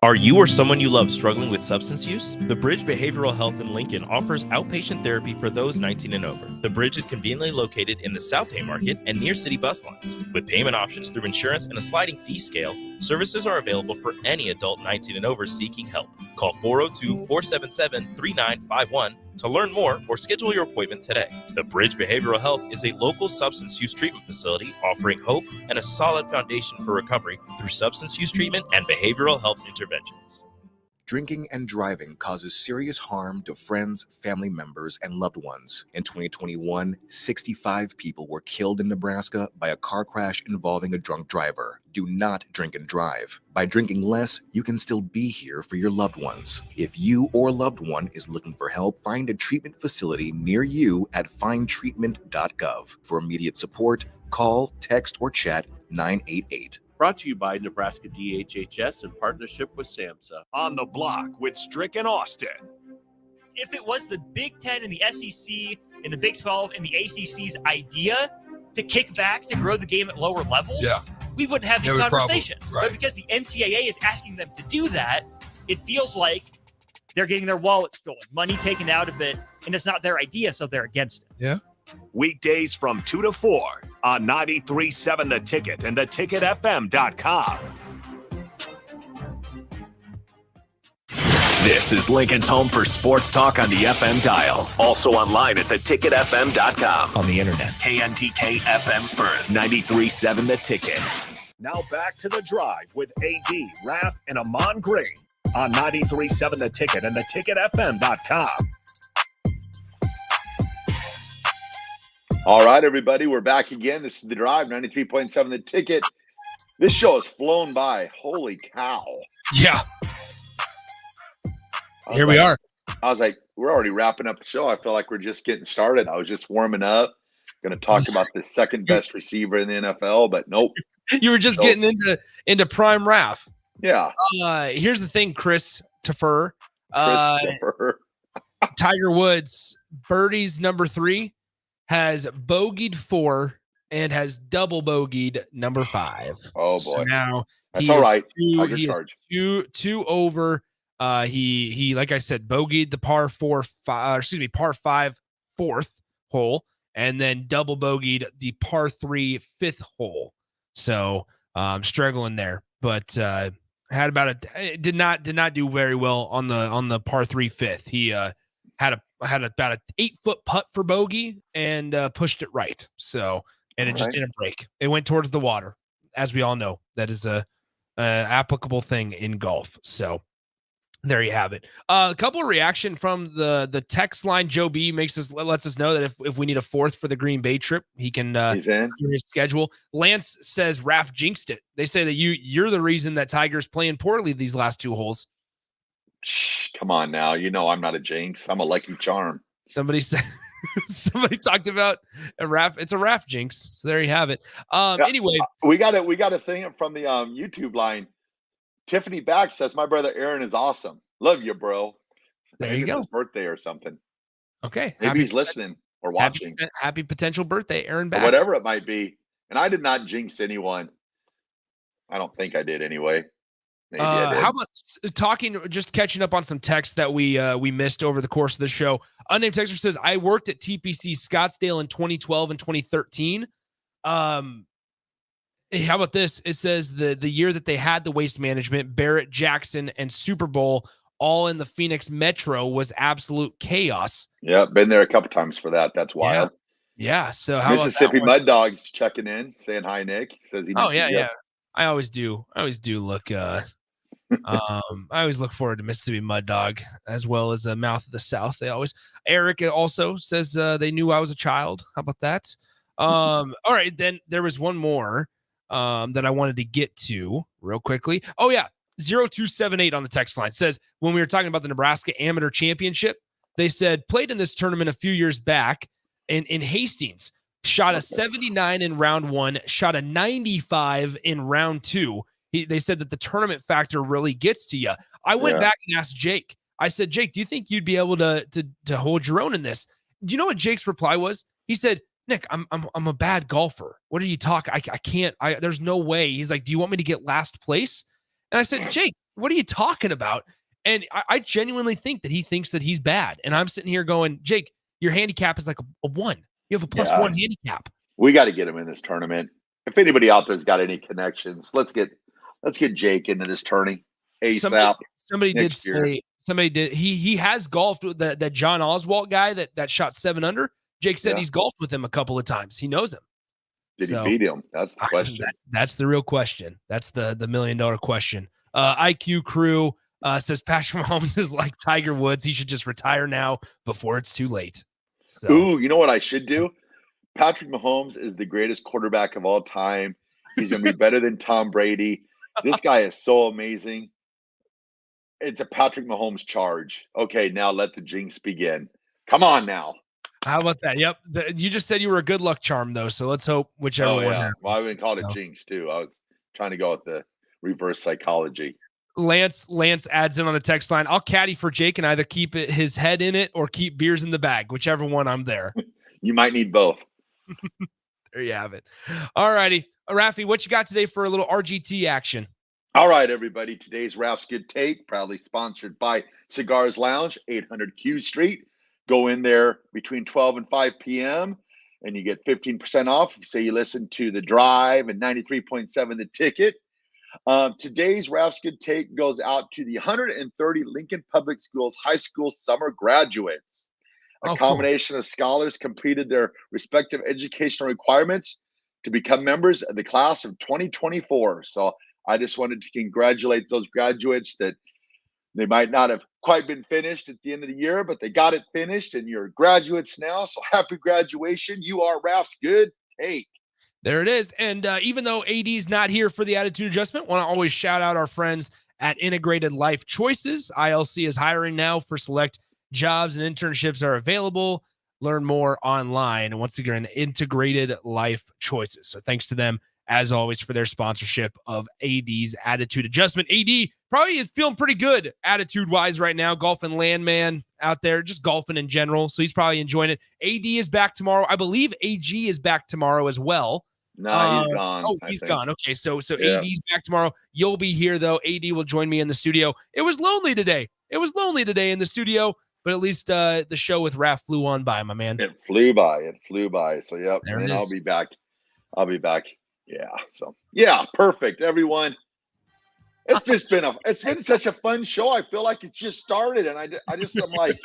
Are you or someone you love struggling with substance use? The Bridge Behavioral Health in Lincoln offers outpatient therapy for those 19 and over. The Bridge is conveniently located in the South Haymarket and near city bus lines. With payment options through insurance and a sliding fee scale, services are available for any adult 19 and over seeking help. Call 402-477-3951 to learn more or schedule your appointment today. The Bridge Behavioral Health is a local substance use treatment facility offering hope and a solid foundation for recovery through substance use treatment and behavioral health interventions. Drinking and driving causes serious harm to friends, family members, and loved ones. In 2021, 65 people were killed in Nebraska by a car crash involving a drunk driver. Do not drink and drive. By drinking less, you can still be here for your loved ones. If you or loved one is looking for help, find a treatment facility near you at findtreatment.gov. For immediate support, call, text, or chat 988. Brought to you by Nebraska DHHS in partnership with SAMHSA. On the Block with Strick and Austin. If it was the Big Ten and the SEC and the Big 12 and the ACC's idea to kick back to grow the game at lower levels, we wouldn't have these conversations. But because the NCAA is asking them to do that, it feels like they're getting their wallet stolen, money taken out of it, and it's not their idea, so they're against it. Yeah. Weekdays from 2 to 4 on 93.7 The Ticket and theticketfm.com. This is Lincoln's home for sports talk on the FM dial. Also online at theticketfm.com. On the internet. KNTK FM Firth, 93.7 The Ticket. Now back to The Drive with AD, Raff, and Ahman Green on 93.7 The Ticket and theticketfm.com. All right, everybody, we're back again. This is The Drive, 93.7 The Ticket. This show has flown by. Holy cow. Yeah. Here we are. I was like, we're already wrapping up the show. I feel like we're just getting started. I was just warming up. Going to talk about the second best receiver in the NFL, but nope. You were just getting into prime Raff. Yeah. Here's the thing, Christopher. Tiger Woods, birdies number 3, has bogeyed 4 and has double bogeyed number 5. Oh boy! So now that's all right. He is two over. He like I said, bogeyed the par 5 4th hole, and then double bogeyed the par 3 5th hole. So struggling there, but Had about did not do very well on the par 3 fifth. He had about an 8-foot putt for bogey and pushed it right. So it just didn't break. It went towards the water, as we all know. That is a applicable thing in golf. So there you have it. A couple of reaction from the text line. Joe B lets us know that if we need a fourth for the Green Bay trip, he can he's in his schedule. Lance says Raff jinxed it. They say that you're the reason that Tiger's playing poorly these last 2 holes. Shh, come on now. You know I'm not a jinx. I'm a lucky charm. Somebody said somebody talked about a Raff. It's a Raff jinx. So there you have it. Anyway, we got a thing from the YouTube line. Tiffany Back says, my brother Aaron is awesome. Love you, bro. There Maybe you go. It's his birthday or something. Okay. Maybe he's listening or watching. Happy potential birthday, Aaron Back. Or whatever it might be. And I did not jinx anyone. I don't think I did anyway. Maybe I did. How about just catching up on some text that we missed over the course of the show. Unnamed texter says, I worked at TPC Scottsdale in 2012 and 2013. How about this? It says the year that they had the waste management, Barrett, Jackson, and Super Bowl all in the Phoenix Metro was absolute chaos. Yeah, been there a couple times for that. That's wild. Yeah. So how Mississippi about that Mud Dogs checking in, saying hi, Nick. Says he. Oh yeah. I always do look. I always look forward to Mississippi Mud Dog as well as Mouth of the South. Eric also says they knew I was a child. How about that? All right, then there was one more that I wanted to get to real quickly. Oh yeah, 0278 on the text line said when we were talking about the Nebraska Amateur Championship, they said played in this tournament a few years back in Hastings, shot a 79 in round 1, shot a 95 in round 2. They said that the tournament factor really gets to you. I went back and asked Jake. I said, Jake, do you think you'd be able to hold your own in this? Do you know what Jake's reply was? He said, Nick, I'm a bad golfer. What are you talking? I can't. There's no way. He's like, do you want me to get last place? And I said, Jake, what are you talking about? And I genuinely think that he thinks that he's bad. And I'm sitting here going, Jake, your handicap is like a 1. You have a +1 handicap. We got to get him in this tournament. If anybody out there's got any connections, let's get Jake into this tourney ASAP. Somebody did say he has golfed with that John Oswalt guy that shot 7 under. Jake said he's golfed with him a couple of times. He knows him. Did he beat him? That's the question. That's the real question. That's the $1 million question. IQ Crew says Patrick Mahomes is like Tiger Woods. He should just retire now before it's too late. So. Ooh, you know what I should do? Patrick Mahomes is the greatest quarterback of all time. He's going to be better than Tom Brady. This guy is so amazing. It's a Patrick Mahomes charge. Okay, now let the jinx begin. Come on now. How about that? Yep. You just said you were a good luck charm, though. So let's hope whichever one. Well, I've been called a jinx, too. I was trying to go with the reverse psychology. Lance adds in on the text line. I'll caddy for Jake and either keep his head in it or keep beers in the bag. Whichever one, I'm there. You might need both. There you have it. All righty. Raffi, what you got today for a little RGT action? All right, everybody. Today's Raff's Good Take, proudly sponsored by Cigars Lounge, 800 Q Street. Go in there between 12 and 5 p.m. and you get 15% off. If you say you listen to The Drive and 93.7 The Ticket. Today's Raff's Good Take goes out to the 130 Lincoln Public Schools high school summer graduates. A combination of scholars completed their respective educational requirements to become members of the class of 2024. So I just wanted to congratulate those graduates that they might not have quite been finished at the end of the year, but they got it finished and you're graduates now. So happy graduation. You are Raff's Good Take. There it is. And even though AD's not here for the attitude adjustment, want to always shout out our friends at Integrated Life Choices. ILC is hiring now for select jobs and internships are available. Learn more online. And once again, Integrated Life Choices. So thanks to them, as always, for their sponsorship of AD's attitude adjustment. AD probably is feeling pretty good attitude-wise right now. Golfing landman out there, just golfing in general. So he's probably enjoying it. AD is back tomorrow. I believe AG is back tomorrow as well. No, he's gone. Oh, he's gone. Okay, so AD's back tomorrow. You'll be here, though. AD will join me in the studio. It was lonely today. in the studio, but at least the show with Raff flew on by, my man. It flew by. So, yep. There and then it is. I'll be back. Yeah. So, yeah, perfect, everyone. It's been such a fun show. I feel like it just started, and I'm like,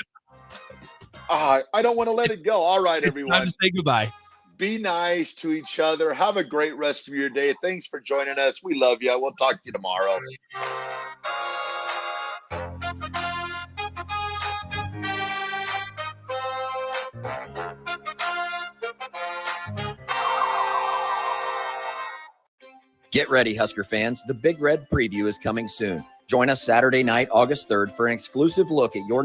I don't want to let it go. All right, It's everyone. time to say goodbye. Be nice to each other. Have a great rest of your day. Thanks for joining us. We love you. We'll talk to you tomorrow. Get ready, Husker fans. The Big Red Preview is coming soon. Join us Saturday night, August 3rd, for an exclusive look at your